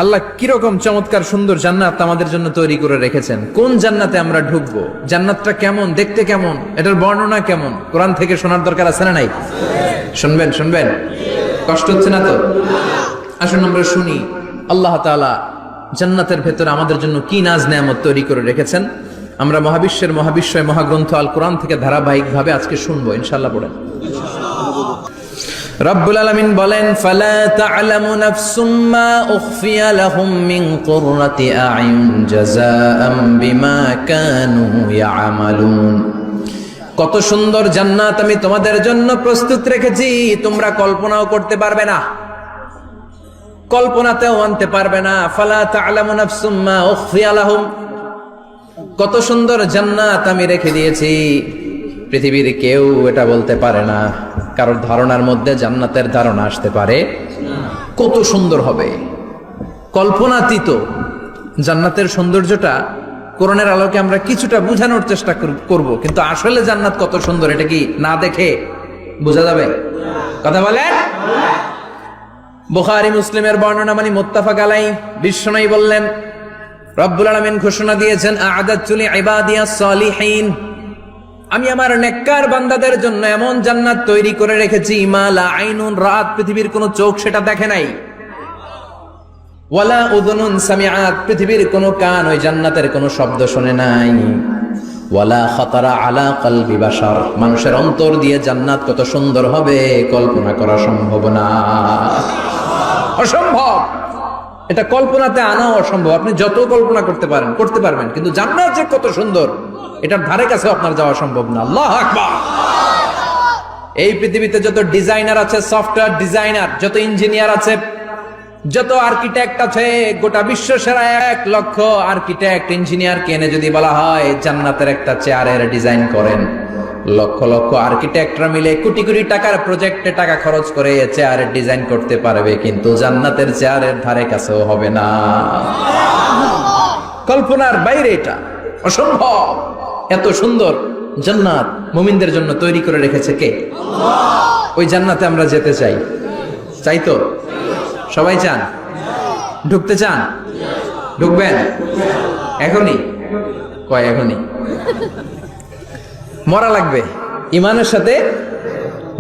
আল্লাহ কিরকম চমৎকার সুন্দর জান্নাত আমাদের জন্য তৈরি করে রেখেছেন। কোন জান্নাতে আমরা ঢুকবো, জান্নাতটা কেমন, দেখতে কেমন, এটার বর্ণনা কেমন, কোরআন থেকে শোনার দরকার আছে না নাই? শুনবেন শুনবেন, কষ্ট হচ্ছে না তো? আসুন আমরা শুনি আল্লাহ তাআলা জান্নাতের ভেতরে আমাদের জন্য কি নাজ নেয়ামত তৈরি করে রেখেছেন। আমরা মহাবিশ্বের মহাবিশ্বয় মহাগ্রন্থ আল কোরআন থেকে ধারাবাহিকভাবে আজকে শুনবো ইনশাআল্লাহ। পড়েন। রব্বুল আলামিন বলেন, ফালা তা'লামু নাফসুম মা উখফিয়া লাহুম মিন কুররাতি আ'ইউন জাযাআম বিমা কানু ইয়া'মালুন। কত সুন্দর জান্নাত আমি তোমাদের জন্য প্রস্তুত রেখেছি, তোমরা কল্পনাও করতে পারবে না, কল্পনাতেও আনতে পারবে না। ফালা তা'লামু নাফসুম মা উখফিয়া লাহুম, কত সুন্দর জান্নাত আমি রেখে দিয়েছি, পৃথিবীর কেউ এটা বলতে পারে না। কারোর ধারণার মধ্যে জান্নাতের ধারণা আসতে পারে কত সুন্দর হবে, কল্পনাতীত জান্নাতের সৌন্দর্যটা কোরআনের আলোকে আমরা কিছুটা বোঝানোর চেষ্টা করব, কিন্তু আসলে জান্নাত কত সুন্দর এটা কি না দেখে বোঝা যাবে? কথা বলেন। বুখারী মুসলিমের বর্ণনা মানে মুত্তাফাক আলাইহি, বিশ্বনবী বললেন, রব্বুল আলামিন ঘোষণা দিয়েছেন, আ'আদাতু লিইবাদিয়াস সালিহিন, আমি আমার নেককার বান্দাদের জন্য এমন জান্নাত তৈরি করে রেখেছি, মা লা আইনুন রাত, পৃথিবীর কোন চোখ সেটা দেখে নাই, ওয়ালা উযুনুন সামিআত, পৃথিবীর কোন কান ওই জান্নাতের কোন শব্দ শুনে নাই, ওয়ালা খাতারা আলা কলবি বাশার, মানুষের অন্তর দিয়ে জান্নাত কত সুন্দর হবে কল্পনা করা সম্ভব না, অসম্ভব। এটা কল্পনাতে আনাও অসম্ভব। আপনি যত কল্পনা করতে পারবেন, কিন্তু জান্নাত যে কত সুন্দর এটার ধারে কাছে আপনার যাওয়া সম্ভব না। আল্লাহু আকবার। এই পৃথিবীতে যত ডিজাইনার আছে, সফটওয়্যার ডিজাইনার, যত ইঞ্জিনিয়ার আছে, যত আর্কিটেক্ট আছে, গোটা বিশ্ব সেরা 1 লক্ষ আর্কিটেক্ট ইঞ্জিনিয়ার এনে যদি বলা হয় জান্নাতের একটা চেয়ারের ডিজাইন করেন, লক্ষ লক্ষ আর্কিটেক্টরা মিলে কোটি কোটি টাকার প্রজেক্টে টাকা খরচ করে চেয়ারের ডিজাইন করতে পারবে, কিন্তু জান্নাতের চেয়ারের ধারে কাছেও হবে না। কল্পনার বাইরে, এটা অসম্ভব। এত সুন্দর জান্নাত মুমিনদের জন্য তৈরি করে রেখেছে কে? আল্লাহ। ওই জান্নাতে আমরা যেতে চাই, চাই তো? সবাই চান? ঢুকতে চান? ঢুকবেন এখনই? কয় এখনই? মরা লাগবে, ইমানের সাথে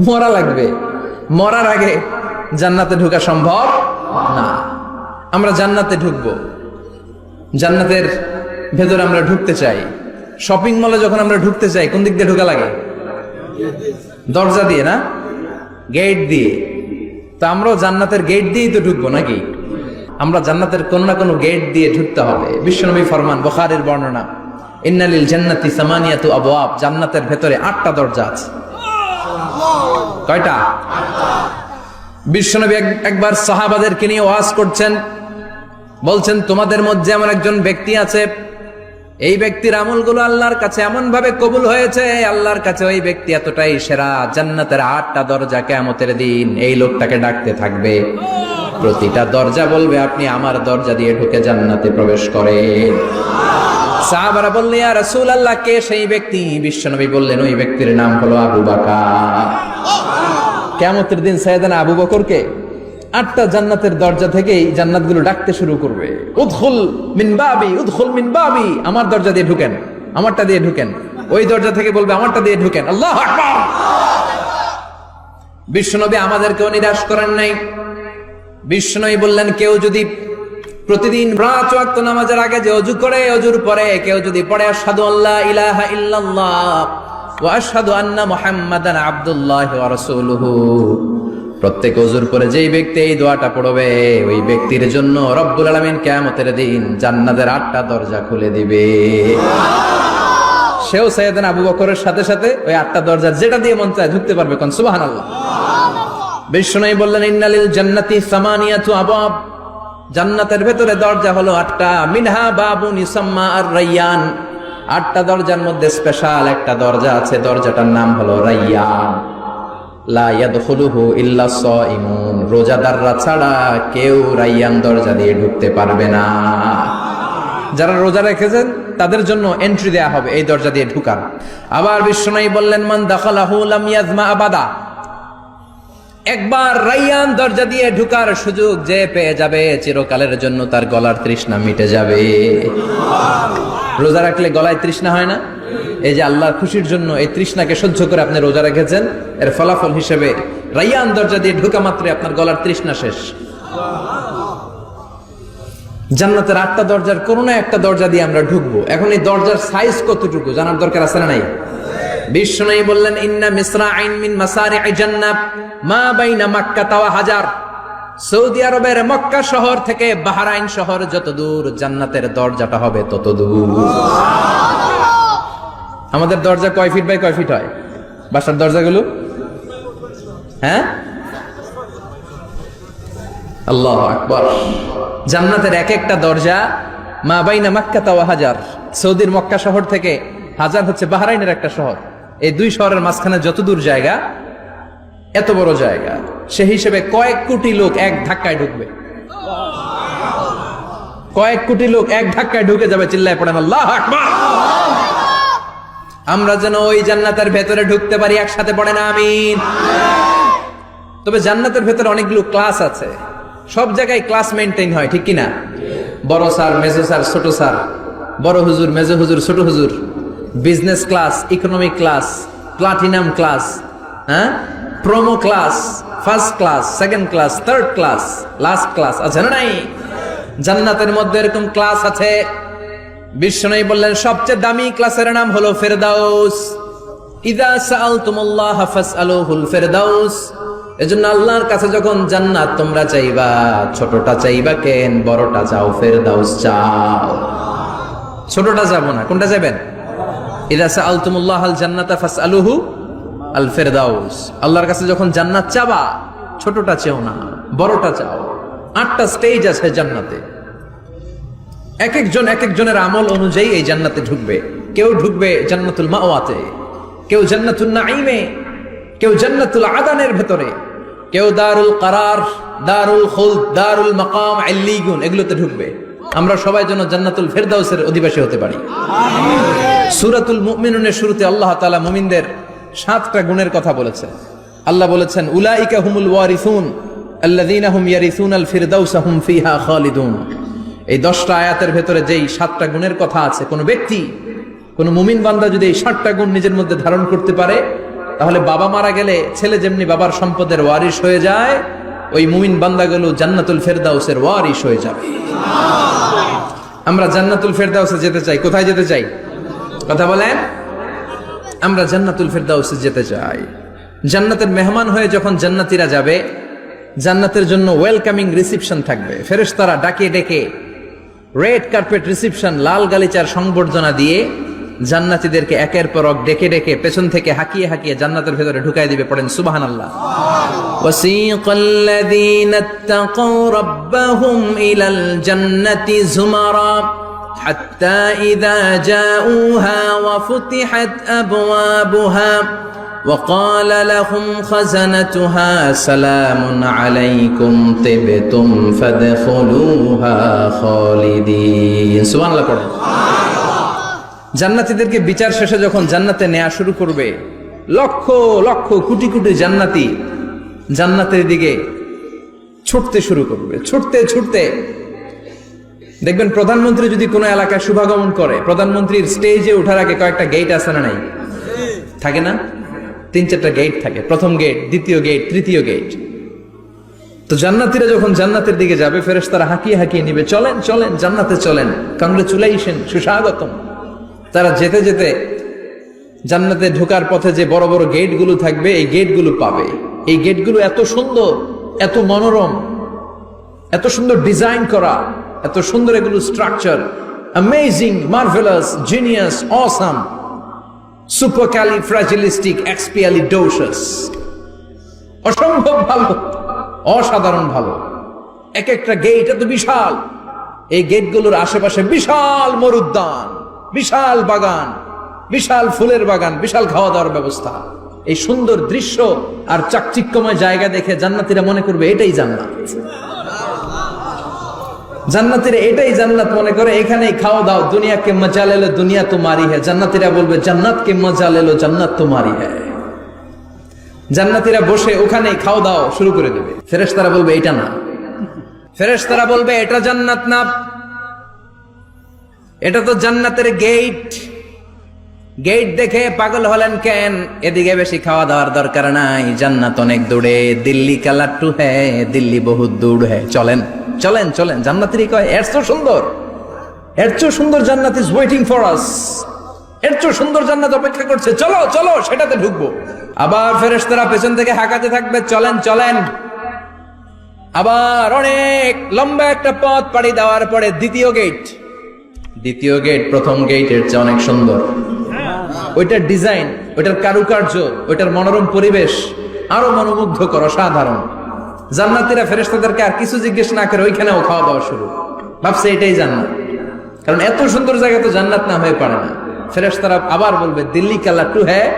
মরা লাগবে। মরার আগে জান্নাতে ঢোকা সম্ভব না। আমরা জান্নাতে ঢুকবো, জান্নাতের ভেতরে আমরা ঢুকতে চাই। শপিং মলে যখন আমরা ঢুকতে চাই, কোন দিক দিয়ে ঢোকা লাগে? দরজা দিয়ে না, গেট দিয়ে। তো আমরাও জান্নাতের গেট দিয়েই তো ঢুকবো নাকি? আমরা জান্নাতের কোন না কোনো গেট দিয়ে ঢুকতে হবে। বিশ্বনবী ফরমান, বুখারীর বর্ণনা, ইন্নালিল জান্নাতি সামানিয়াতু আবওয়াব, জান্নাতের ভেতরে 8টা দরজা আছে। কয়টা? বিশ্বনবী একবার সাহাবাদেরকে নিয়ে ওয়াজ করছেন, বলছেন, তোমাদের মধ্যে এমন একজন ব্যক্তি আছে, এই ব্যক্তির আমলগুলো আল্লাহর কাছে এমন ভাবে কবুল হয়েছে, আল্লাহর কাছে ওই ব্যক্তি এতটাই সেরা, জান্নাতের 8টা দরজা কিয়ামতের দিন এই লোকটাকে ডাকতে থাকবে। প্রতিটা দরজা বলবে, আপনি আমার দরজা দিয়ে ঢুকে জান্নাতে প্রবেশ করেন। সাহাবারা বললেন, ইয়া রাসূলুল্লাহ, কে সেই ব্যক্তি? বিশ্বনবী বললেন, ওই ব্যক্তির নাম হলো আবু বকর। কিয়ামতের দিন সাইয়েদনা আবু বকরকে 8টা জান্নাতের দরজা থেকেই জান্নাতগুলো ডাকতে শুরু করবে, উদখুল মিন বাবি, উদখুল মিন বাবি, আমার দরজা দিয়ে ঢুকেন, আমারটা দিয়ে ঢুকেন। ওই দরজা থেকে বলবে, আমারটা দিয়ে ঢুকেন। আল্লাহু আকবার। বিশ্বনবী আমাদেরকেও নিরাশ করেন নাই। বিশ্বনবী বললেন, কেউ যদি প্রতিদিন 5 ওয়াক্ত নামাজের আগে যে ওযু করে, ওযুর পরে কেউ যদি পড়ে আশহাদু আল্লা ইলাহা ইল্লাল্লাহ ওয়া আশহাদু আন্না মুহাম্মাদান আবদুল্লাহি ওয়া রাসূলুহু, প্রত্যেক ওযুর পরে যেই ব্যক্তি এই দোয়াটা পড়বে, ওই ব্যক্তির জন্য রব্বুল আলামিন কিয়ামতের দিন জান্নাতের 8টা দরজা খুলে দিবে। সেও সাইয়েদনা আবু বকরের সাথে সাথে ওই 8টা দরজা যেটা দিয়ে মন চায় ঢুকতে পারবে। কোন সুবহানাল্লাহ। বিশ্বনবী বললেন, ইন্নালিল জান্নাতি সামানিয়াতু আবওয়াব, জান্নাতের ভেতরে দরজা হলো 8টা, মিনহা বাবুন ইউসাম্মা আর-রায়্যান, 8টা দরজার মধ্যে স্পেশাল একটা দরজা আছে, দরজাটার নাম হলো রায়্যান। লা ইয়াদখুলুহু ইল্লা সাইমুন, রোজাদাররা ছাড়া কেউ রায়্যান দরজা দিয়ে ঢুকতে পারবে না। যারা রোজা রেখেছেন তাদের জন্য এন্ট্রি দেয়া হবে এই দরজা দিয়ে ঢুকার। আবার বিশ্বনবী বললেন, মান দাখালাহু লাম ইয়াজমা আবাদা, একবার রাইয়ান দরজা দিয়ে ঢুকার সুযোগ যে পেয়ে যাবে, চিরকালের জন্য তার গলার তৃষ্ণা মিটে যাবে। রোজা রাখলে গলায় তৃষ্ণা হয় না? এই যে আল্লাহর খুশির জন্য এই তৃষ্ণাকে সহ্য করে আপনি রোজা রেখেছেন, এর ফলাফল হিসেবে রাইয়ান দরজা দিয়ে ঢুকা মাত্রই আপনার গলার তৃষ্ণা শেষ। জান্নাতের 8টা দরজার কোন না একটা দরজা দিয়ে আমরা ঢুকবো। এখন এই দরজার সাইজ কতটুকু জানার দরকার আছে না নাই? বিশ্বনবী বললেন, ইন্না মিসরাইন মিন মাসারি'i জান্নাত মা বাইনা মাক্কা ওয়া হাজার। সৌদি আরবের মক্কা শহর থেকে বাহরাইন শহর যত দূর, জান্নাতের দরজাটা হবে তত দূর। আমাদের দরজা কয় ফিট বাই কয় ফিট হয় বাসার দরজাগুলো? হ্যাঁ, আল্লাহু আকবার। জান্নাতের এক একটা দরজা মা বাইনা মাক্কা ওয়া হাজার। সৌদির মক্কা শহর থেকে হাজার হচ্ছে বাহরাইনের একটা শহর। এই দুই শহরের মাঝখানে যত দূর জায়গা, এত বড় জায়গা, সেই হিসেবে কয়েক কোটি লোক এক ধাক্কায় ঢুকবে। কয়েক কোটি লোক এক ধাক্কায় ঢুকে যাবে। চিল্লায় পড়েন আল্লাহু আকবার। আমরা যেন ওই জান্নাতের ভেতরে ঢুকতে পারি, একসাথে পড়েন আমিন। তবে জান্নাতের ভেতরে অনেকগুলো ক্লাস আছে, সব জায়গায় ক্লাস মেনটেন হয়, ঠিক কিনা? বড় স্যার, মেজো স্যার, ছোট স্যার, বড় হুজুর, মেজো হুজুর, ছোট হুজুর, business class, economic class, platinum class, হ্যাঁ, promo class, first class, second class, third class, last class আছে না নাই? জান্নাতের মধ্যে এরকম ক্লাস আছে। বিশ্বনবী বললেন, সবচেয়ে দামি ক্লাসের নাম হলো ফেরদাউস। ইযা সাআলতুমুল্লাহ ফাসআলুহুল ফেরদাউস। এজন্য আল্লাহর কাছে যখন জান্নাত তোমরা চাইবা, ছোটটা চাইবা কেন, বড়টা চাও, ফেরদাউস চাও। ছোটটা যাবো না, কোনটা যাবেন? ইযা সাআলতুমুল্লাহ আল জান্নাতা ফাসআলুহু আল ফেরদাউস। আল্লাহর কাছে যখন জান্নাত চাবা, ছোটটা চেও না, বড়টা চাও। 8টা স্টেজ আছে জান্নাতে। এক একজন এক একজনের আমল অনুযায়ী এই জান্নাতে ঢুকবে। কেউ ঢুকবে জান্নাতুল মাওয়াতে, কেউ জান্নাতুল নাঈমে, কেউ জান্নাতুল আদানের ভেতরে, কেউ দারুল কারার, দারুল খুলদ, দারুল মাকাম, ইল্লিগুন, এগুলোতে ঢুকবে। আমরা সবাই যেন জান্নাতুল ফেরদাউসের অধিবাসী হতে পারি। সূরাতুল মুমিনুনের শুরুতে আল্লাহ তাআলা মুমিনদের 7টা গুণের কথা বলেছেন। আল্লাহ বলেছেন, উলাইকা হুমুল ওয়ারিসুন আল্লাযীনা হুম ইয়ারিসুনাল ফিরদাউসা হুম ফিহা খালিদুন। এই 10টা আয়াতের ভেতরে যেই 7টা গুণের কথা আছে, কোন ব্যক্তি, কোন মুমিন বান্দা যদি এই 7টা গুণ নিজের মধ্যে ধারণ করতে পারে, তাহলে বাবা মারা গেলে ছেলে যেমনি বাবার সম্পদের ওয়ারিশ হয়ে যায়, ওই মুমিন বান্দাগুলো জান্নাতুল ফেরদাউসের ওয়ারিশ হয়ে যাবে। আমরা জান্নাতুল ফেরদাউসে যেতে চাই। কোথায় যেতে চাই? কথা বলেন। আমরা জান্নাতুল ফেরদাউসে যেতে চাই। জান্নাতের মেহমান হয়ে যখন জান্নাতীরা যাবে, জান্নাতের জন্য ওয়েলকামিং রিসিপশন থাকবে। ফেরেশতারা ডাকে ডেকে রেড কার্পেট রিসিপশন, লাল গালিচার সংবর্ধনা দিয়ে জান্নাতীদেরকে একের পর এক ডেকে ডেকে পেছন থেকে হাঁকিয়ে হাঁকিয়ে জান্নাতের ভেতরে ঢুকাই দিবে। পড়েন সুবহানাল্লাহ। ওয়াসিকাল্লাযীনা ইত্তাকাউ রাব্বাহুম ইলাল জান্নাতি যুমারা হাত্তা ইযা জাউহা ওয়া ফুতিহাত আবওয়াবুহা وقال لهم خزنتها سلام عليكم طبتم فادخلوها خالدين। সুবহানাল্লাহ পড়েন। জান্নাতীদেরকে বিচার শেষে যখন জান্নাতে নেওয়া শুরু করবে, লক্ষ লক্ষ কোটি কোটি জান্নাতি জান্নাতের দিকে ছুটতে শুরু করবে। ছুটতে ছুটতে দেখবেন, প্রধানমন্ত্রী যদি কোনো এলাকায় শুভাগমন করে, প্রধানমন্ত্রীর স্টেজে ওঠার আগে কয়েকটা গেট আছে না নাই? থাকে না? 3-4টা গেট থাকে। প্রথম গেট, দ্বিতীয় গেট, তৃতীয় গেট। তো জান্নাতীরা যখন জান্নাতের দিকে যাবে, ফেরেশতারা হাঁকিয়ে হাঁকিয়ে নিবে, চলেন চলেন জান্নাতে চলেন, কংগ্রেচুলেশন, সুস্বাগতম। তারা যেতে যেতে জান্নাতে ঢোকার পথে যে বড় বড় গেটগুলো থাকবে, এই গেটগুলো পাবে। এই গেটগুলো এত সুন্দর, এত মনোরম, এত সুন্দর ডিজাইন করা, এত সুন্দর এগুলো structure, amazing, marvellous, genius, awesome, supercalifragilisticexpialidocious, অসম্ভব ভালো, অসাধারণ ভালো। এক একটা গেট এত বিশাল। এই গেটগুলোর আশেপাশে বিশাল মরুদ্যান, বিশাল বাগান, বিশাল ফুলের বাগান, বিশাল খাওয়া দাওয়ার ব্যবস্থা। এই সুন্দর দৃশ্য আর চাকচিক্যময় জায়গা দেখে জান্নাতীরা মনে করবে এটাই জান্নাত। জান্নাতীরা এটাই জান্নাত মনে করে, এখানেই খাওয়া দাও। দুনিয়া কে মজা লে লো দুনিয়া তোমারি হ্যায়। জান্নাতীরা বলবে জান্নাত কে মজা লে লো জান্নাত তোমারি হ্যায়। জান্নাতীরা বসে ওখানে খাওয়া দাওয়া শুরু করে দেবে। ফেরেশতারা বলবে এটা না, ফেরেশতারা বলবে এটা জান্নাত না, এটা তো জান্নাতের গেট। গেট দেখে পাগল হলেন কেন? এদিকে বেশি খাওয়া দাওয়ার দরকার নাই, জান্নাত অনেক দূরে। দিল্লি কা লাট্টু হ্যায়, দিল্লি বহুত দূর হ্যায়। চলেন চলেন চলেন। জান্নাতেরই কয় এর চেয়ে সুন্দর, এর চেয়ে সুন্দর জান্নাত ইজ ওয়েটিং ফর আস, এর চেয়ে সুন্দর জান্নাত অপেক্ষা করছে, চলো চলো সেটাতে ঢুকবো। আবার ফেরেশতারা পেছন থেকে হাঁকাতে থাকবে, চলেন চলেন। আবার অনেক লম্বা একটা পথ পাড়ি দেওয়ার পরে দ্বিতীয় গেট। দ্বিতীয় গেট প্রথম গেটের চেয়ে অনেক সুন্দর। ওইটার ডিজাইন, ওইটার কারুকার্য, ওইটার মনোরম পরিবেশ আরো মনোমুগ্ধকর, অসাধারণ। জান্নাতীরা ফেরেশতাদেরকে আর কিছু জিজ্ঞেস না করে ওইখানেও খাওয়া দাওয়া শুরু। ভাবছে এটাই জান্নাত, কারণ এত সুন্দর জায়গা তো জান্নাত না হয়ে পারে না। ফেরেশতারা আবার বলবে দিল্লি কা লাট্টু হ্যায়,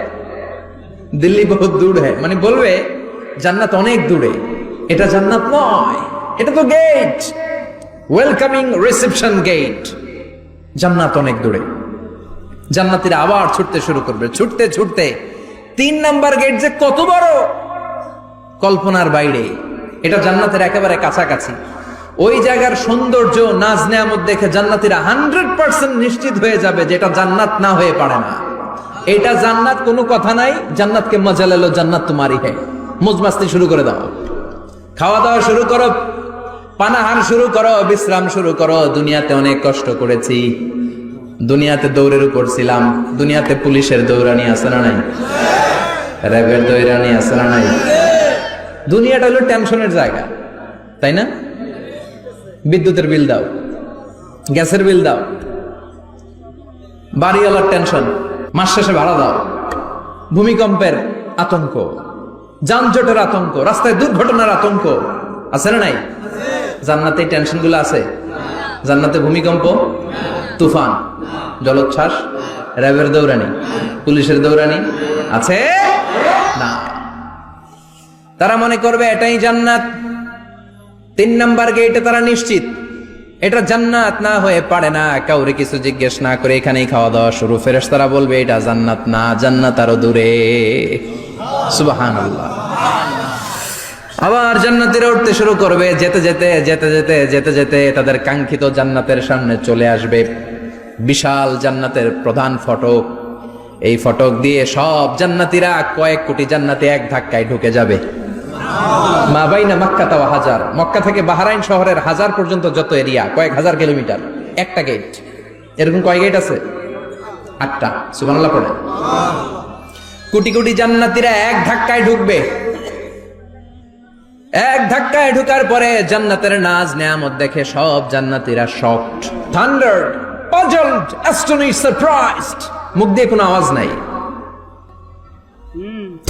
দিল্লি বহুত দূর হ্যায়, মানে বলবে জান্নাত অনেক দূরে, এটা জান্নাত নয়, এটা তো গেট, ওয়েলকামিং রিসেপশন গেট, জান্নাত অনেক দূরে। জান্নাতীরা আবার ছুটতে শুরু করবে, ছুটতে ছুটতে 3 নাম্বার গেট যে কত বড়, কল্পনার বাইরে। এটা জান্নাতের একেবারে কাছাকাছি। ওই জায়গার সৌন্দর্য, নাজ নেয়ামত দেখে জান্নাতীরা 100% নিশ্চিত হয়ে যাবে যে এটা জান্নাত না হয়ে পারে না, এটা জান্নাত, কোনো কথা নাই। জান্নাতকে মজা লেলো, জান্নাত তোমারই হ্যায়। মজমাস্তি শুরু করে দাও, খাওয়া দাওয়া শুরু করো, পানাহার শুরু করো, বিশ্রাম শুরু করো। দুনিয়াতে অনেক কষ্ট করেছি, দুনিয়াতে দৌড়ের উপর ছিলাম, দুনিয়াতে পুলিশের দৌড়ানি আছে না নাই, র্যাবের দৌড়ানি আছে না নাই। দুনিয়াটা হলো টেনশনের জায়গা, তাই না? বিদ্যুতের বিল দাও, গ্যাসের বিল দাও, বাড়িওয়ালার টেনশন, মাস শেষে ভাড়া দাও, ভূমিকম্পের আতঙ্ক, যানজটের আতঙ্ক, রাস্তায় দুর্ঘটনার আতঙ্ক আছে না নাই? জান্নাতে টেনশন গুলো আছে? জান্নাতে ভূমিকম্প, তুফান, জলোচ্ছ্বাস, র্যাবের দৌড়ানি, পুলিশের দৌড়ানি আছে না। তারা মনে করবে এটাই জান্নাত। 3 নাম্বার গেটে তারা নিশ্চিত এটা জান্নাত না হয়ে পারে না। কাউরে কিছু জিজ্ঞেস না করে এখানেই খাওয়া দাওয়া শুরু। ফেরেশতারা বলবে এটা জান্নাত না, জান্নাত আরো দূরে। সুবহানাল্লাহ। আবার জান্নাতীরা উঠতে শুরু করবে, যেতে যেতে যেতে যেতে যেতে যেতে তাদের কাঙ্ক্ষিত জান্নাতের সামনে চলে আসবে। বিশাল জান্নাতের প্রধান ফটক, এই ফটক দিয়ে সব জান্নাতীরা, কয়েক কোটি জান্নাতি এক ধাক্কায় ঢুকে যাবে। মা বাইনা মক্কা ওয়া হাজার, মক্কা থেকে বাহরাইন শহরের হাজার পর্যন্ত যত এরিয়া, কয়েক হাজার কিলোমিটার, একটা গেট। এরকম কয় গেট আছে? 8টা। সুবহানাল্লাহ পড়ে। কোটি কোটি জান্নাতীরা এক ধাক্কায় ঢুকবে। এক ধাক্কায় ঢুকার পরে জান্নাতের নাজ নেয়ামত দেখে সব জান্নাতীরা শকড, থান্ডার্ড, পাজলড, অ্যাস্টনিশড, সারপ্রাইজড। মুখ দিয়ে কোনো আওয়াজ নাই,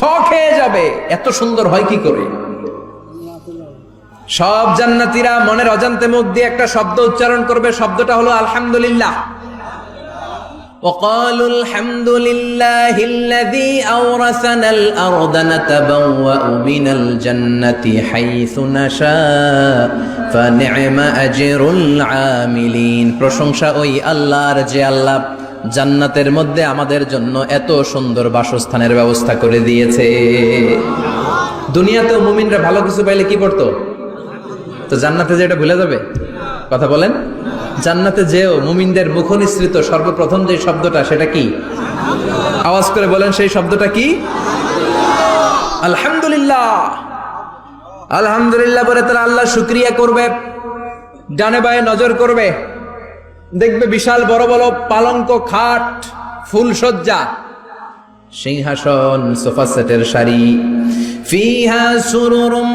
থক হয়ে যাবে, এত সুন্দর হয় কি করে? সব জান্নাতীরা মনের অজান্তে মুখ দিয়ে একটা শব্দ উচ্চারণ করবে, শব্দটা হলো আলহামদুলিল্লাহ। وقالوا الحمد لله الذي أورثنا الأرض نتبوأ من الجنة حيث نشاء فنعم أجر العاملين। প্রশংসা ওই আল্লাহর যে আল্লাহ জান্নাতের মধ্যে আমাদের জন্য এত সুন্দর বাসস্থানের ব্যবস্থা করে দিয়েছে। দুনিয়াতেও মুমিনরা ভালো কিছু পাইলে কি করতো? তো জান্নাতে যে এটা ভুলে যাবে? কথা বলেন। জান্নাতে যেও মুমিনদের মুখ নিঃসৃত সর্বপ্রথম যে শব্দটা, সেটা কি? আওয়াজ করে বলেন, সেই শব্দটা কি? আলহামদুলিল্লাহ। আলহামদুলিল্লাহ বলে তারা আল্লাহ শুকরিয়া করবে, ডানে বায়ে নজর করবে, দেখবে বিশাল বড় বড় পালঙ্ক, খাট, ফুলসজ্জা, সিংহাসন, সোফা সেটের সারি। ফিহা সুরুরুম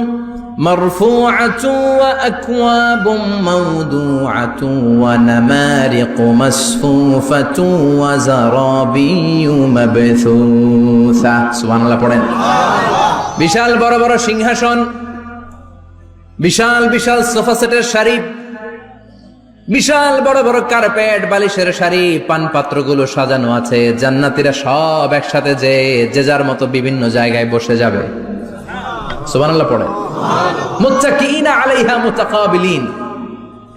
মারফুআতু ওয়া আকওয়াবুম মাওদুআতু ওয়া নামারিকু মাসফুফাতু ওয়া যারাবিয়্যু মাবথুসা। সুবহানাল্লাহ পড়েন। বিশাল বড় বড় সিংহাসন, বিশাল বিশাল সোফা সেটের সারি, বিশাল বড় বড় কার্পেট, বালিশের সারি, পানপাত্রগুলো সাজানো আছে। জান্নাতীরা সব একসাথে যে যার মতো বিভিন্ন জায়গায় বসে যাবে। সুবহানাল্লাহ পড়ে। মুত্তাকিইনা আলাইহা মুতাকাবিলিন,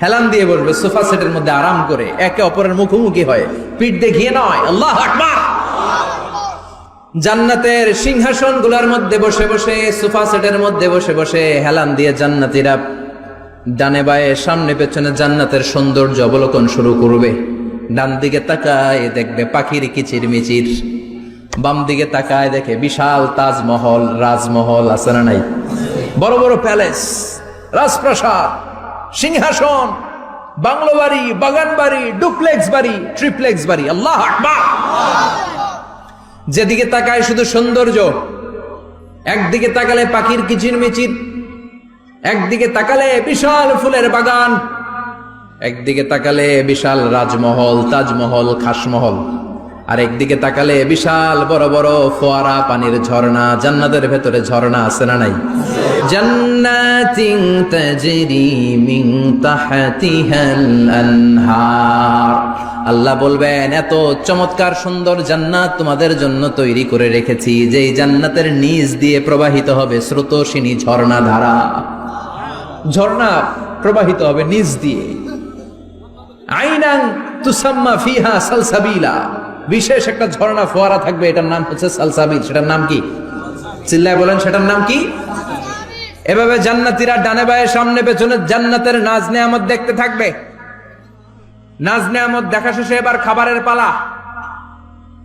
হেলান দিয়ে বসবে সোফা সেটের মধ্যে আরাম করে, একে অপরের মুখোমুখি হয়, পিঠ দেখিয়ে নয়। আল্লাহু আকবার। জান্নাতের সিংহাসন গুলার মধ্যে বসে বসে, সোফা সেটের মধ্যে বসে বসে হেলান দিয়ে জান্নাতীরা ডানে বায়ে সামনে পেছনে জান্নাতের সৌন্দর্য অবলোকন শুরু করবে। ডান দিকে তাকায় দেখবে পাখির কিচির মিচির, বাম দিকে তাকায় দেখে বিশাল তাজমহল, রাজমহল আছে না নাই, বড় বড় প্যালেস, রাজপ্রাসাদ, সিংহাসন, বাংলো বাড়ি, বাগান বাড়ি, ডুপ্লেক্স বাড়ি, ট্রিপ্লেক্স বাড়ি। আল্লাহ আকবার। যেদিকে তাকায় শুধু সৌন্দর্য। একদিকে তাকালে পাখির কিচির মিচির, একদিকে তাকালে বিশাল ফুলের বাগান, একদিকে তাকালে বিশাল রাজমহল, তাজমহল, খাসমহল, আর একদিকে তাকালে বিশাল বড় বড় ফোয়ারা, পানির ঝর্ণা। জান্নাতের ভেতরে ঝর্ণা আছে না নাই? জান্নাতিন তাজরি মিন তাহতিহাল আনহার। আল্লাহ বলবেন, এত চমৎকার সুন্দর জান্নাত তোমাদের জন্য তৈরি করে রেখেছি, যেই জান্নাতের নিচ দিয়ে প্রবাহিত হবে স্রোতস্বিনী ঝর্ণা ধারা। ঝর্ণা প্রবাহিত হবে নিচ দিয়ে। আইনান তুসাম্মা ফিহা সালসাবিলা। বিশেষ একটা ঝর্ণা ফোয়ারা থাকবে, এটার নাম হচ্ছে সালসাবিল। সেটার নাম কি? চিল্লায় বলেন, সেটার নাম কি? এভাবে জান্নাতীরা ডানে বায়ে সামনে পেছনে জান্নাতের নাজ নেয়ামত দেখতে থাকবে। নাজ নেয়ামত দেখা শেষে এবার খাবারের পালা।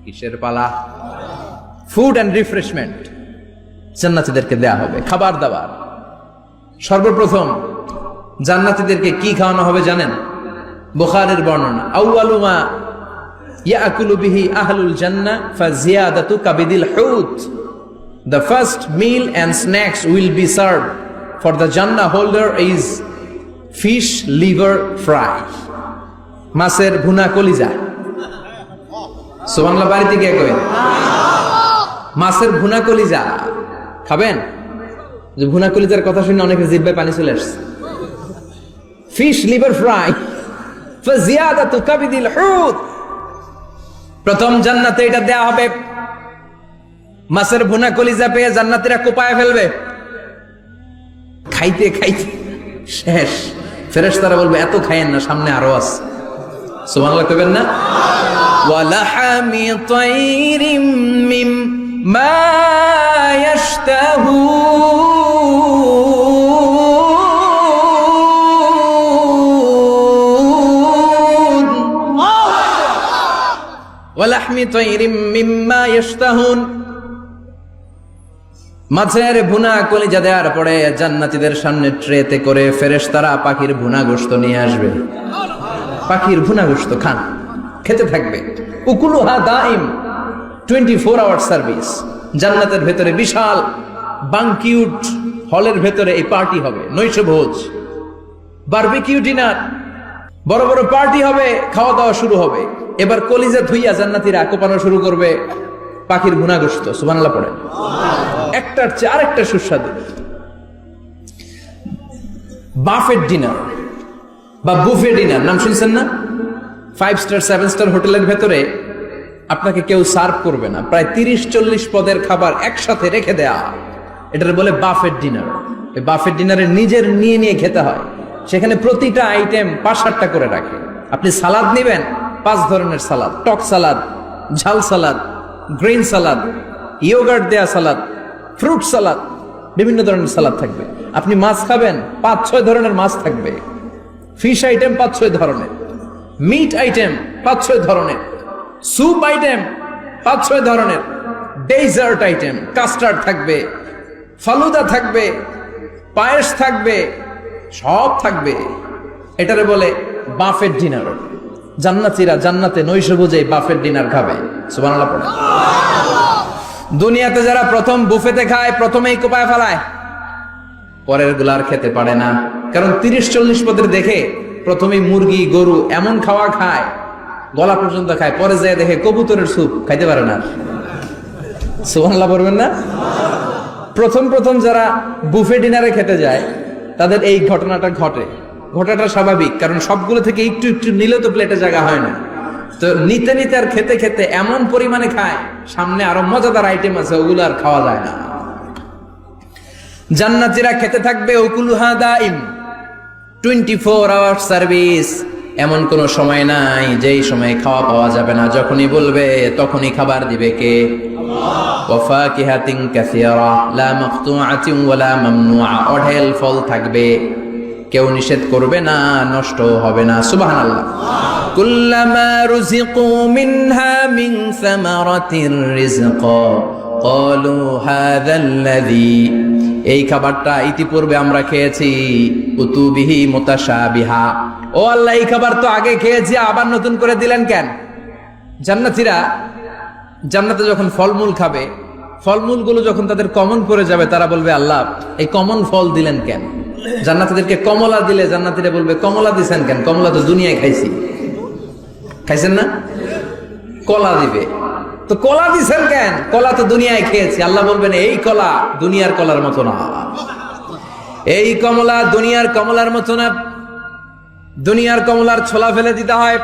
কিসের পালা? ফুড এন্ড রিফ্রেশমেন্ট জান্নাতীদেরকে দেয়া হবে, খাবার দাবার। সর্বপ্রথম জান্নাতীদেরকে কি খাওয়ানো হবে জানেন? বুখারীর বর্ণনা, আউয়ালু মা ইয়াকুলু বিহি আহলুল জান্নাহ ফাজিয়াদাতু কাবিদিল হুত। The first meal and snacks will be served for the Jannah holder is fish liver fry. মাছের ভুনা কলিজা। সুবহানাল্লাহ, বাড়িতে গিয়ে কই মাছের ভুনা কলিজা খাবেন? যে ভুনা কলিজার কথা শুনে অনেকের জিহ্বায় পানি চলে আসছে। ফিশ লিভার ফ্রাই ফাজিয়াদাতু কাবিদিল হুত। প্রথম জান্নাতে এটা দেয়া হবে। মাছের ভুনা কলিজা পেয়ে জান্নাতীরা কোপায় ফেলবে। খাইতে খাইতে শেষ। ফেরেশতারা বলবে, এত খায়েন না, সামনে আরো আছে। সুবহানাল্লাহ কইবেন না? ওয়ালাহামি তাইরিম মিম্মা ইয়াশতাহুন। ওয়ালাহমি তাইরিম মিম্মা ইয়াশতাহুন। মাছের ভুনা কলিজা দেওয়ার পরে জান্নাতীদের সামনে ট্রেতে করে ফেরেশতারা পাখির ভুনা গোশত নিয়ে আসবে। পাখির ভুনা গোশত খান, খেতে থাকবে। উকুলুহা দাইম, 24 আওয়ার সার্ভিস। জান্নাতের ভেতরে বিশাল বানকিউট হলের ভেতরে এই পার্টি হবে, নৈশ ভোজ, বারবিকিউ ডিনার, বড় বড় পার্টি হবে, খাওয়া দাওয়া শুরু হবে। এবার কলিজা ধুইয়া জান্নাতীরা কোপানো শুরু করবে পাখির ভুনা গোশত। সুবহানাল্লাহ পড়েন। একটার চেয়ে আরেকটা সুস্বাদু। বাফেট ডিনার বা বুফে ডিনার নাম শুনছেন না? 5 স্টার 7 স্টার হোটেলের ভেতরে আপনাকে কেউ সার্ভ করবে না, প্রায় 30-40 পদের খাবার একসাথে রেখে দেয়া, এটার বলে বাফেট ডিনার। এই বাফেট ডিনারে নিজের নিয়ে নিয়ে খেতে হয়। সেখানে প্রতিটা আইটেম 5-7টা করে রাখে। আপনি সালাদ নেবেন, 5 ধরনের সালাদ, টক সালাদ, ঝাল সালাদ, গ্রিন সালাদ, ইয়োগার্ট দেয়া সালাদ, ফ্রুট সালাদ, বিভিন্ন ধরনের সালাদ থাকবে। আপনি মাছ খাবেন, 5-6 ধরনের মাছ থাকবে। ফিশ আইটেম 5-6 ধরনের, মিট আইটেম 5-6 ধরনের, স্যুপ আইটেম 5-6 ধরনের, ডেজার্ট আইটেম, কাস্টার্ড থাকবে, ফালুদা থাকবে, পায়েস থাকবে, সব থাকবে। এটারে বলে বাফেট ডিনার। জান্নাতীরা জান্নাতে নৈশভোজে বাফেট ডিনার খাবে। সুবহানাল্লাহ পড়ে। দুনিয়াতে যারা প্রথম বুফেতে খায়, প্রথমেই কোপায় ফেলায়, পরের গুলার খেতে পারে না। কারণ 30-40 পদের দেখে প্রথমেই মুরগি, গরু এমন খাওয়া খায়, গলা পর্যন্ত খায়, পরে যায় দেখে কবুতরের স্যুপ খাইতে পারে না। সুবহানাল্লাহ পড়বেন না? প্রথম প্রথম যারা বুফে ডিনারে খেতে যায় তাদের এই ঘটনাটা ঘটে। ঘটাটা স্বাভাবিক, কারণ সবগুলো থেকে একটু একটু নিলে তো প্লেটে জায়গা হয় না। তো নিতে নিতে আর খেতে খেতে এমন পরিমাণে খায়, সামনে আরো মজাদার আইটেম আছে, ওগুলো আর খাওয়া যায় না। জান্নাতীরা খেতে থাকবে, উকুলুহা দাইম, 24 আওয়ার সার্ভিস। এমন কোনো সময় নাই যেই সময় খাওয়া পাওয়া যাবে না, যখনই বলবে তখনই খাবার দিবে কে? ওয়াফাকিহাতিন কাসীরা লা মাকতুআতিন ওয়ালা মামনুআ, অঢেল ফল থাকবে, কেউ নিষেধ করবে না, নষ্ট হবে না। সুবহানাল্লাহ। কুল্লামা রুজিকু মিনহা মিন সামারাতির রিজকা ক্বালু হাযাল্লাযী, এই খাবারটা ইতিপূর্বে আমরা খেয়েছি, উতুবিহি মুতাশাবিহা, ও আল্লাহ এই খাবার তো আগে খেয়েছি, আবার নতুন করে দিলেন কেন? জান্নাতীরা জান্নাতে যখন ফলমূল খাবে, ফলমূলগুলো যখন তাদের কমন পড়ে যাবে, তারা বলবে আল্লাহ এই কমন ফল দিলেন কেন? জান্নাতীদেরকে কমলা দিলে জান্নাতীরা বলবে কমলা দিছেন কেন? কমলা তো দুনিয়ায় খাইছি। খাইছেন না? কলা দিবে, তো কলা দিছেন কেন? কলা তো দুনিয়ায় খেয়েছি। আল্লাহ বলবেন এই কলা দুনিয়ার কলার মতো না, এই কমলা দুনিয়ার কমলার মতো না। দুনিয়ার কমলার ছোলা ফেলে দিতে হয়,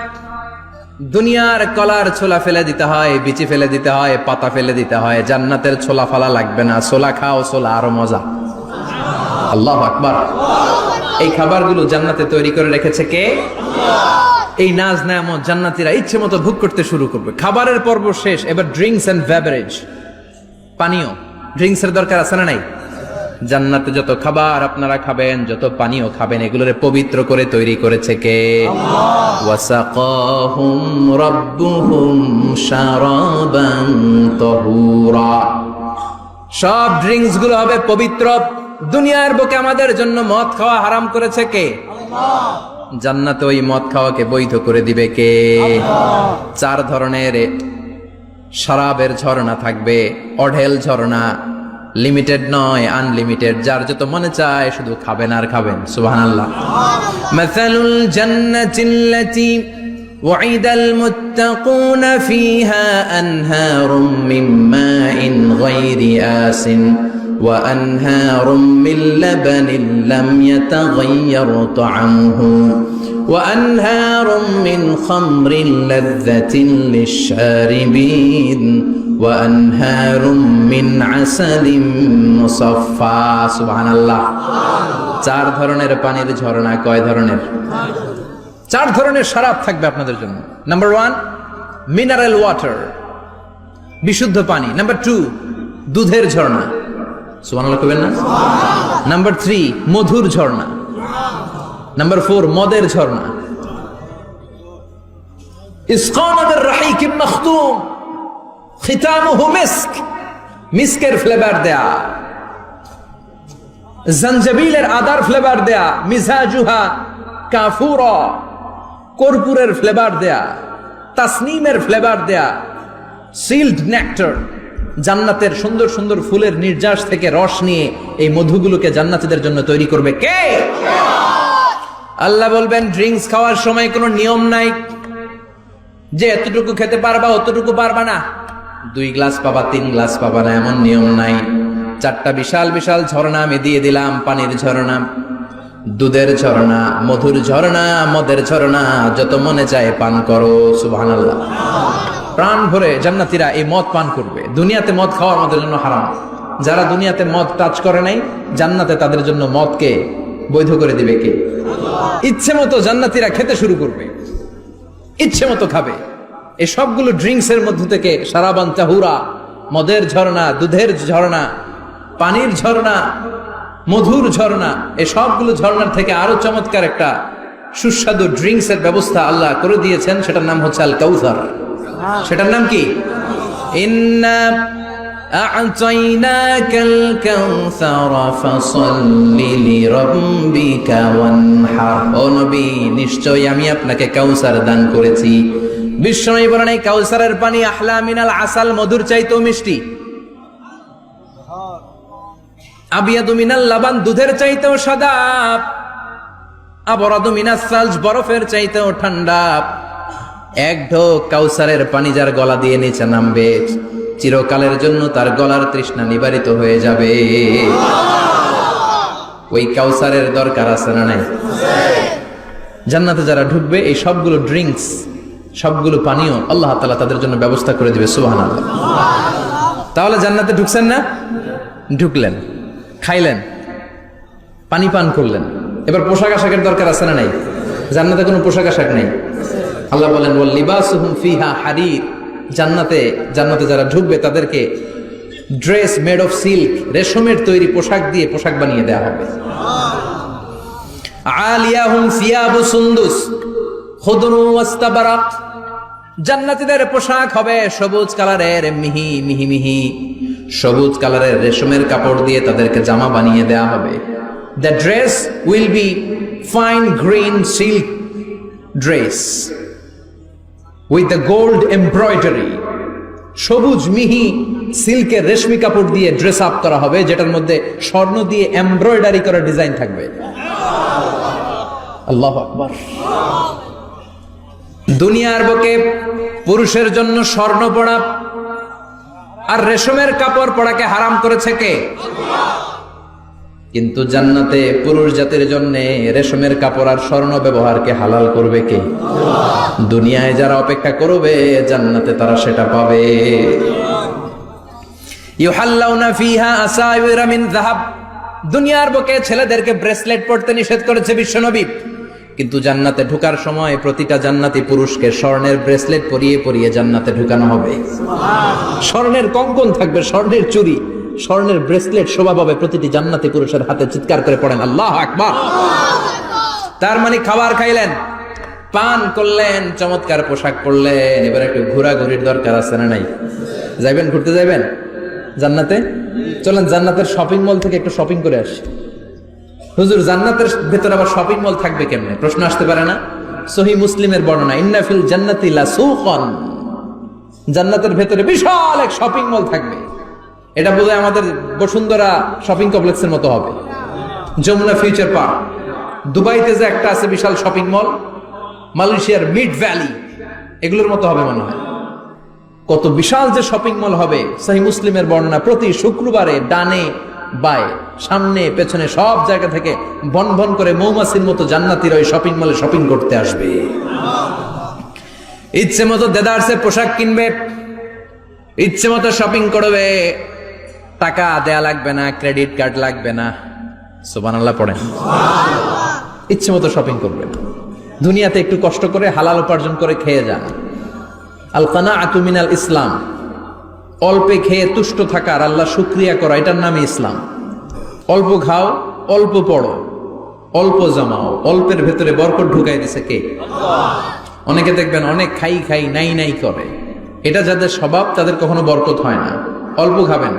দুনিয়ার কলার ছোলা ফেলে দিতে হয়, বিচি ফেলে দিতে হয়, পাতা ফেলে দিতে হয়। জান্নাতের ছোলা ফালা লাগবে না, ছোলা খাও, ছোলা আরো মজা। আল্লাহু আকবার। এই খাবারগুলো জান্নাতে তৈরি করে রেখেছে কে? এই নাজ নেয়ামত জান্নাতীরা ইচ্ছে মতো ভোগ করতে শুরু করবে। খাবারের পর্ব শেষ, এবার ড্রিঙ্কস এন্ড বেভারেজ, পানীয়। ড্রিঙ্কস এর দরকার আছে না নাই? জান্নাতে যত খাবার আপনারা খাবেন, যত পানীয় খাবেন, এগুলোরে পবিত্র করে তৈরি করেছে কে? ওয়াসাকাহুম রাব্বুহুম শারাবান তাহুরা, সব ড্রিঙ্কস গুলো হবে পবিত্র। দুনিয়ার বুকে আমাদের জন্য মদ খাওয়া হারাম করেছে কে? জান্নাতে ওই মদ খাওয়াকে বৈধ করে দিবে কে? 4 ধরনের শরাবের ঝর্ণা থাকবে, অঢেল ঝর্ণা, লিমিটেড নয়, আনলিমিটেড। যার যত মনে চায় শুধু খাবেন আর খাবেন। সুবহানাল্লাহ। মাসালুল জান্নাতিল্লাতী ওয়াইদাল মুত্তাকুনা ফীহা আনহারুম মিন মাইন গায়রি আসিন ওয়া আনহারুম মিন লাবানিন লাম ইয়াতাগায়্যার তা'আমুহু ওয়া আনহারুম মিন খামরিন লাযযাতিন লিশ-শারিবিন ওয়া আনহারুম মিন আসালিম মুসাফফা। সুবহানাল্লাহ। 4 ধরনের পানির ঝর্ণা। কয় ধরনের? 4 ধরনের শরাব থাকবে আপনাদের জন্য। নাম্বার 1 মিনারেল ওয়াটার, বিশুদ্ধ পানি। নাম্বার 2 দুধের ঝর্ণা। সুবহানাল্লাহ কইবেন না? নাম্বার 3 মধুর ঝর্ণা। নাম্বার 4 মদের ঝর্ণা। ইসকানা বির রাহিকিম মাখতুম খিতামুহু মিস্ক, মিস্কের ফ্লেভার দেয়া, জঞ্জাবিলের আদার ফ্লেভার দেয়া, মিজাজুহা কাফুরা, কর্পূরের ফ্লেভার দেয়া, তাসনিমের ফ্লেভার দেয়া, সিল্ড নেক্টার, জান্নাতের সুন্দর সুন্দর ফুলের নির্যাস থেকে রস নিয়ে এই মধুগুলোকে জান্নাতীদের জন্য তৈরি করবে কে? আল্লাহ বলবেন ড্রিঙ্কস খাওয়ার সময় কোনো নিয়ম নাই যে এতটুকু খেতে পারবা অতটুকু পারবা না, 2 গ্লাস পাবা 3 গ্লাস পাবা না, এমন নিয়ম নাই। 4টা বিশাল বিশাল ঝর্ণা আমি দিয়ে দিলাম, পানির ঝর্ণা, দুধের ঝর্ণা, মধুর ঝর্ণা, মদের ঝর্ণা, যত মনে চায় পান করো। সুবহানাল্লাহ। প্রাণ ভরে জান্নাতীরা এই মদ পান করবে। দুনিয়াতে মদ খাওয়া আমাদের জন্য হারাম। যারা দুনিয়াতে মদ টাচ করে নাই, জান্নাতে তাদের জন্য মদকে বৈধ করে দিবে কে? ইচ্ছে মতো জান্নাতীরা খেতে শুরু করবে, ইচ্ছে মতো খাবে। এই সবগুলো ড্রিঙ্কস এর মধ্য থেকে শারাবান তাহুরা, মদের ঝর্ণা, দুধের ঝর্ণা, পানির ঝর্ণা, মধুর ঝর্ণা, এই সবগুলো ঝর্ণার থেকে আরো চমৎকার একটা সুস্বাদু ড্রিঙ্কস এর ব্যবস্থা আল্লাহ করে দিয়েছেন। সেটার নাম হচ্ছে আল কাউসার। সেটার নাম কি? ইন্না আ'তাইনাকাল কাউসার ফাসাল্লি লিরাব্বিকা ওয়ানহার। ও নবী, নিশ্চয়ই আমি আপনাকে কাউসার দান করেছি। বিশ্বনবী বলেন এই কাউসারের পানি আহলা মিনাল আসাল, মধুর চাইতেও মিষ্টি। আবিয়াদু মিনাল লাবান, দুধের চাইতেও সাদা। আবরাদু মিনাস সালজ, বরফের চাইতেও ঠান্ডা। এক ঢোক কাউসারের পানি যার গলা দিয়ে নিচে নামবে, চিরকালের জন্য তার গলার তৃষ্ণা নিবারিত হয়ে যাবে। ওই কাউসারের দরকার আছে না নাই? জান্নাতে যারা ঢুকবে এই সবগুলো ড্রিঙ্কস, সবগুলো পানীয় আল্লাহ তাআলা তাদের জন্য ব্যবস্থা করে দিবে। সুবহানাল্লাহ। তাহলে জান্নাতে ঢুকছেন না? ঢুকলেন, খাইলেন, পানি পান করলেন, এবার পোশাক আশাকের দরকার আছে না নাই? জান্নাতে কোনো পোশাক আশাক নেই। আল্লাহ বলেন ওয়াল লিবাসুহুম ফিহা হারির, জান্নাতে যারা ঢুকবে তাদেরকে ড্রেস মেড অফ সিল্ক, রেশমের তৈরি পোশাক দিয়ে পোশাক বানিয়ে দেওয়া হবে। আলিয়াহুম সিয়াবু সুন্দুস খুদরু ওয়াস্তাবারাক, জান্নাতীদের পোশাক হবে সবুজ কালারের, মিহি মিহি মিহি সবুজ কালারের রেশমের কাপড় দিয়ে তাদেরকে জামা বানিয়ে দেওয়া হবে। The dress will be fine green silk dress with the gold embroidery, সবুজ মিহি সিল্কের রেশমি কাপড় দিয়ে ড্রেস আপ করা হবে, যেটার মধ্যে স্বর্ণ দিয়ে এমব্রয়ডারি করা ডিজাইন থাকবে। আল্লাহু আকবার। দুনিয়ার বুকে পুরুষের জন্য স্বর্ণ পরা আর রেশমের কাপড় পরাকে হারাম করেছে কে? কিন্তু জান্নাতে পুরুষ জাতির জন্য রেশমের কাপড় আর স্বর্ণ ব্যবহারকে হালাল করবে কে? দুনিয়ায় যারা অপেক্ষা করবে জান্নাতে তারা সেটা পাবে। ইউহাল্লাউনা ফিহা আসাইরা মিন যাহাব, দুনিয়ার বুকে ছেলেদেরকে ব্রেসলেট পরতে নিষেধ করেছে বিশ্বনবী, কিন্তু জান্নাতে ঢোকার সময় প্রতিটা জান্নাতি পুরুষকে স্বর্ণের ব্রেসলেট পরিয়ে পরিয়ে জান্নাতে ঢুকানো হবে। স্বর্ণের কঙ্কন থাকবে, স্বর্ণের চুড়ি, স্বর্ণের ব্রেসলেট শোভা পাবে প্রতিটি জান্নাতি পুরুষের হাতে। চিৎকার করে পড়েন আল্লাহু আকবার। তার মানে খাবার খাইলেন, পান করলেন, চমৎকার পোশাক পরলেন, এবার একটু ঘোরাঘুরির দরকার আছে না নাই? যাইবেন, ঘুরতে যাইবেন জান্নাতে? চলেন জান্নাতের শপিং মল থেকে একটু শপিং করে আসি। হুজুর জান্নাতের ভেতরে আবার শপিং মল থাকবে কেমনে? প্রশ্ন আসতে পারে না? সহিহ মুসলিমের বর্ণনা, ইন্না ফিল জান্নাতি লাসুকান, জান্নাতের ভেতরে বিশাল এক শপিং মল থাকবে। এটা বোধহয় আমাদের বসুন্ধরা শপিং কমপ্লেক্সের মতো হবে, যমুনা ফিউচার পার্ক। দুবাইতে যে একটা আছে বিশাল শপিং মল, মালয়েশিয়ার মিড ভ্যালি, এগুলোর মতো হবে মনে হয়। কত বিশাল যে শপিং মল হবে। সহিহ মুসলিমের বর্ণনা, প্রতি শুক্রবারে ডানে বায়ে সামনে পেছনে সব জায়গা থেকে ভন ভন করে মৌমাছির মতো জান্নাতীরা ওই শপিং মলে শপিং করতে আসবে। ইচ্ছে মতো দেদারসে পোশাক কিনবে, ইচ্ছে মতো শপিং করবে, টাকা দেয়া লাগবে না, ক্রেডিট কার্ড লাগবে না। সুবহানাল্লাহ পড়েন। ইচ্ছে মতো শপিং করবে। দুনিয়াতে একটু কষ্ট করে হালাল উপার্জন করে খেয়ে যান। আল কানাআতু মিনাল ইসলাম, অল্পে খেয়ে তুষ্ট থাকা আর আল্লাহ শুকরিয়া করা, এটার নামই ইসলাম। অল্প খাও, অল্প পড়ো, অল্প জমাও, অল্পের ভেতরে বরকত ঢুকাই দিছে কে? অনেকে দেখবেন অনেক খাই খাই নাই নাই করে, এটা যাদের স্বভাব তাদের কখনো বরকত হয় না। অল্প খাবেন,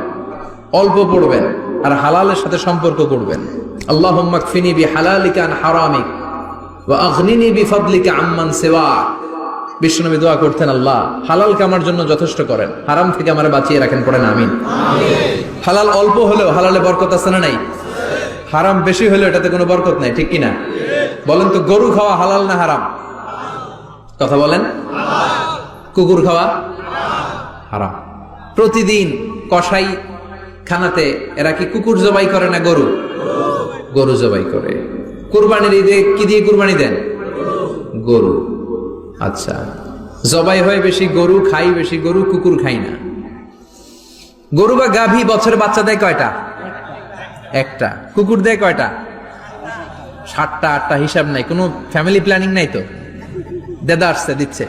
অল্প পড়বেন আর হালালের সাথে সম্পর্ক করবেন। আল্লাহুম্মা কফিনি বিহালালিকা আন হারামিক ওয়া আগনিনি বিফাদলিকা আম্মান সিওয়াক। বিশ্বনবী দোয়া করতেন, আল্লাহ হালালকে আমার জন্য যথেষ্ট করেন, হারাম থেকে আমার বাঁচিয়ে রাখেন। পড়েন আমিন। হালাল অল্প হলেও হালালে বরকত আছে না নাই? হারাম বেশি হলেও এটাতে কোনো বরকত নাই, ঠিক কিনা? বলেন তো, গরু খাওয়া হালাল না হারাম? কথা বলেন। কুকুর খাওয়া হারাম। প্রতিদিন কসাই খানাতে এরা কি কুকুর জবাই করে না গরু? গরু জবাই করে। কুরবানির ঈদে কি দিয়ে কুরবানি দেন? গরু। আচ্ছা, জবাই হয় বেশি গরু, খাই বেশি গরু, কুকুর খাই না। গরু বা গাভী বছরে বাচ্চা দেয় কয়টা? একটা। কুকুর দেয় কয়টা? 7টা 8টা, হিসাব নাই, কোনো ফ্যামিলি প্ল্যানিং নাই তো, দেদা আসছে দিচ্ছে।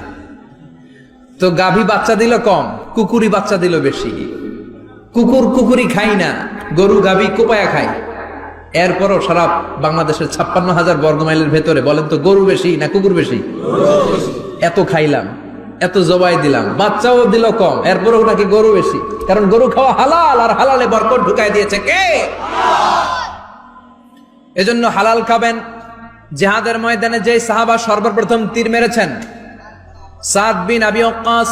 তো গাভী বাচ্চা দিল কম, কুকুরই বাচ্চা দিল বেশি। কুকুরি খাই না, গরু গাভী কোপায়া খায়। এরপরও সারা বাংলাদেশের 56,000 বর্গমাইলের ভেতরে বলেন তো, গরু বেশি না কুকুর বেশি? এত খাইলাম, এত জবাই দিলাম, বাচ্চাও দিল কম, এরপরও নাকি গরু বেশি। কারণ গরু খাওয়া হালাল, আর হালালে বরকত ঢুকাই দিয়েছে কে? এজন্য হালাল খাবেন। জিহাদের ময়দানে যে সাহাবা সর্বপ্রথম তীর মেরেছেন, সাদ বিন আবি ওয়াক্কাস,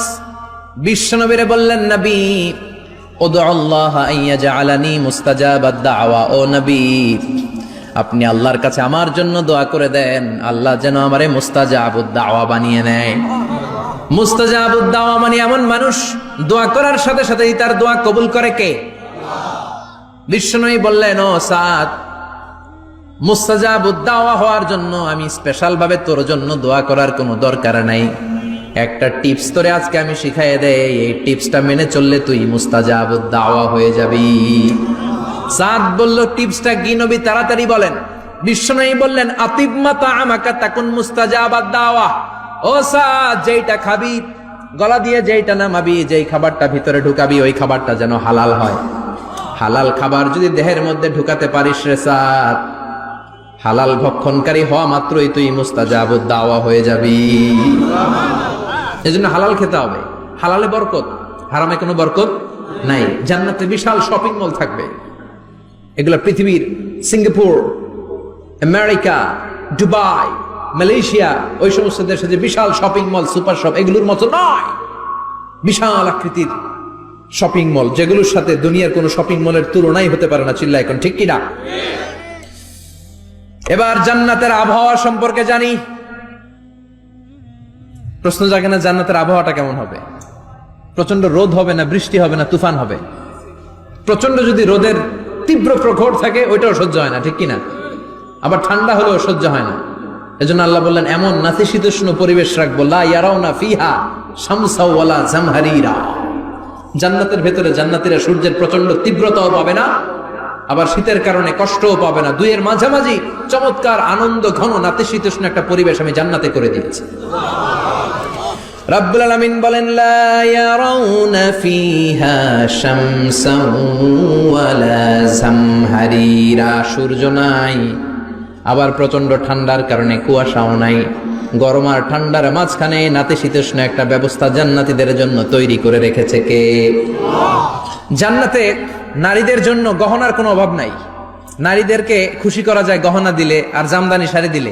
বিশ্বনবীরে বললেন, নবী উদউ আল্লাহ আইয়াজআলানি মুস্তাজাবাদ দাওয়া। ও নবী, আপনি আল্লাহর কাছে আমার জন্য দোয়া করে দেন, আল্লাহ যেন আমারে মুস্তাজাবুদ দাওয়া বানিয়ে নেয়। মুস্তাজাবুদ দাওয়া মানে এমন মানুষ দোয়া করার সাথে সাথেই তার দোয়া কবুল করে কে? বিশ্বনবী বললেন, ও সাদ, মুস্তাজাবুদ দাওয়া হওয়ার জন্য আমি স্পেশাল ভাবে তোর জন্য দোয়া করার কোনো দরকার নাই। একটা টিপস তোরে আজকে আমি শিখাই দেই, এই টিপসটা মেনে চললে তুই মুস্তাজাবুদ দাওয়া হয়ে যাবি। সাদ বলল, টিপসটা কি নবী? তাড়াতাড়ি বলেন। বিশ্বনবী বললেন আতিবমা তাআমাকা তাকুন মুস্তাজাবাদ দাওয়া। ও সাদ, যেইটা খাবি, গলা দিয়ে যেইটা নামাবি, যেই খাবারটা ভিতরে ঢুকাবি, ওই খাবারটা যেন হালাল হয়। হালাল খাবার যদি দেহের মধ্যে ঢুকাতে পারিস রে সাদ, হালাল ভক্ষণকারী হওয়া মাত্রই তুই মুস্তাজাবুদ দাওয়া হয়ে যাবি। এজন্য হালাল খেতে হবে। হালালে বরকত, হারামে কোনো বরকত নাই। জান্নাতে বিশাল শপিং মল থাকবে। এগুলো পৃথিবীর সিঙ্গাপুর, আমেরিকা, দুবাই, মালয়েশিয়া, ওই সমস্ত দেশে যে বিশাল শপিং মল, সুপার শপ, এগুলোর মতো নয়। বিশাল আকৃতির শপিং মল, যেগুলোর সাথে দুনিয়ার কোন শপিং মলের তুলনাই হতে পারে না। চিল্লা এখন ঠিক কিনা? এবার জান্নাতের আবহাওয়া সম্পর্কে জানি। প্রশ্ন জাগে না জান্নাতের আবহাওয়াটা কেমন হবে? প্রচন্ড রোদ হবে না বৃষ্টি হবে না তুফান হবে? প্রচন্ড যদি রোদের তীব্র প্রখর থাকে ওইটাও সহ্য হয় না, ঠিক কিনা? আবার ঠান্ডা হলেও সহ্য হয় না। এজন্য আল্লাহ বললেন এমন নাতিশীতোষ্ণ পরিবেশ রাখবো, লা ইয়ারাউনা ফিহা শামসা ওয়ালা জামহারিরা। জান্নাতের ভেতরে জান্নাতীরা সূর্যের প্রচন্ড তীব্রতাও পাবে না, আবার শীতের কারণে কষ্টও পাবে না। দুইয়ের মাঝামাঝি চমৎকার আনন্দ ঘন নাতিশীতোষ্ণ একটা পরিবেশ আমি জান্নাতে করে দিয়েছি। রাব্বুল আলামিন বলেন লা ইয়ারাউনা ফিহা শামসান ওয়ালা জামহারিরা। সূর্য নাই, আবার প্রচন্ড ঠান্ডার কারণে কুয়াশাও নাই। গরম আর ঠান্ডার মাঝখানে নাতিশীতোষ্ণ একটা ব্যবস্থা জান্নাতীদের জন্য তৈরি করে রেখেছে কে? জান্নাতে নারীদের জন্য গহনার কোনো অভাব নাই। নারীদেরকে খুশি করা যায় গহনা দিলে আর জামদানি শাড়ি দিলে।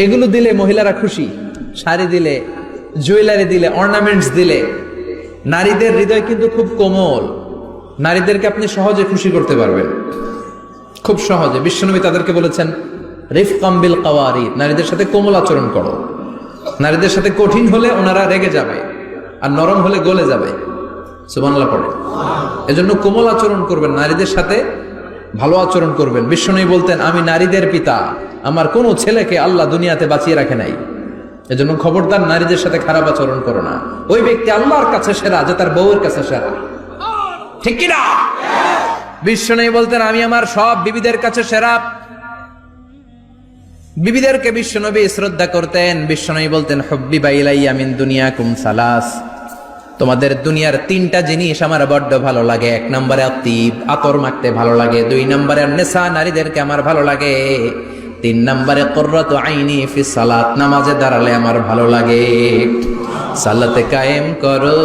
এগুলো দিলে মহিলারা খুশি। শাড়ি দিলে, জুয়েলারি দিলে, অর্নামেন্টস দিলে। নারীদের হৃদয় কিন্তু খুব কোমল। নারীদেরকে আপনি সহজে খুশি করতে পারবেন, খুব সহজে। বিশ্বনবী তাদেরকে বলেছেন রিফকাম বিল কাওয়ারিদ, নারীদের সাথে কোমল আচরণ করো। নারীদের সাথে কঠিন হলে ওনারা রেগে যাবে, আর নরম হলে গলে যাবে। সুবহানাল্লাহ পড়ে। এজন্য কোমল আচরণ করবেন, নারীদের সাথে ভালো আচরণ করবেন। বিশ্বনবী বলতেন আমি নারীদের পিতা, আমার কোন ছেলেকে আল্লাহ দুনিয়াতে বাঁচিয়ে রাখে নাই। এজন্য খবরদার নারীদের সাথে খারাপ আচরণ করো না। ওই ব্যক্তি আল্লাহর কাছে সেরা যে তার বউয়ের কাছে সেরা, ঠিক কিনা? বিশ্বনবী বলতেন আমি আমার সব বিবিদের কাছে সেরা। বিবিদেরকে বিশ্বনবী শ্রদ্ধা করতেন। বিশ্বনবী বলতেন হুব্বিবা ইলাইয়া মিন দুনিয়াকুম সালাস, তোমাদের দুনিয়ার তিনটা জিনিস আমার বড্ড ভালো লাগে। এক নম্বরে আতিব, আতর মাখতে ভালো লাগে। দুই নম্বরে নেশা, নারীদেরকে আমার ভালো লাগে। তিন নম্বরে কুররাতু আইনি ফি সালাত, নামাজে দাঁড়ালে আমার ভালো লাগে। সালাতে কায়েম করো,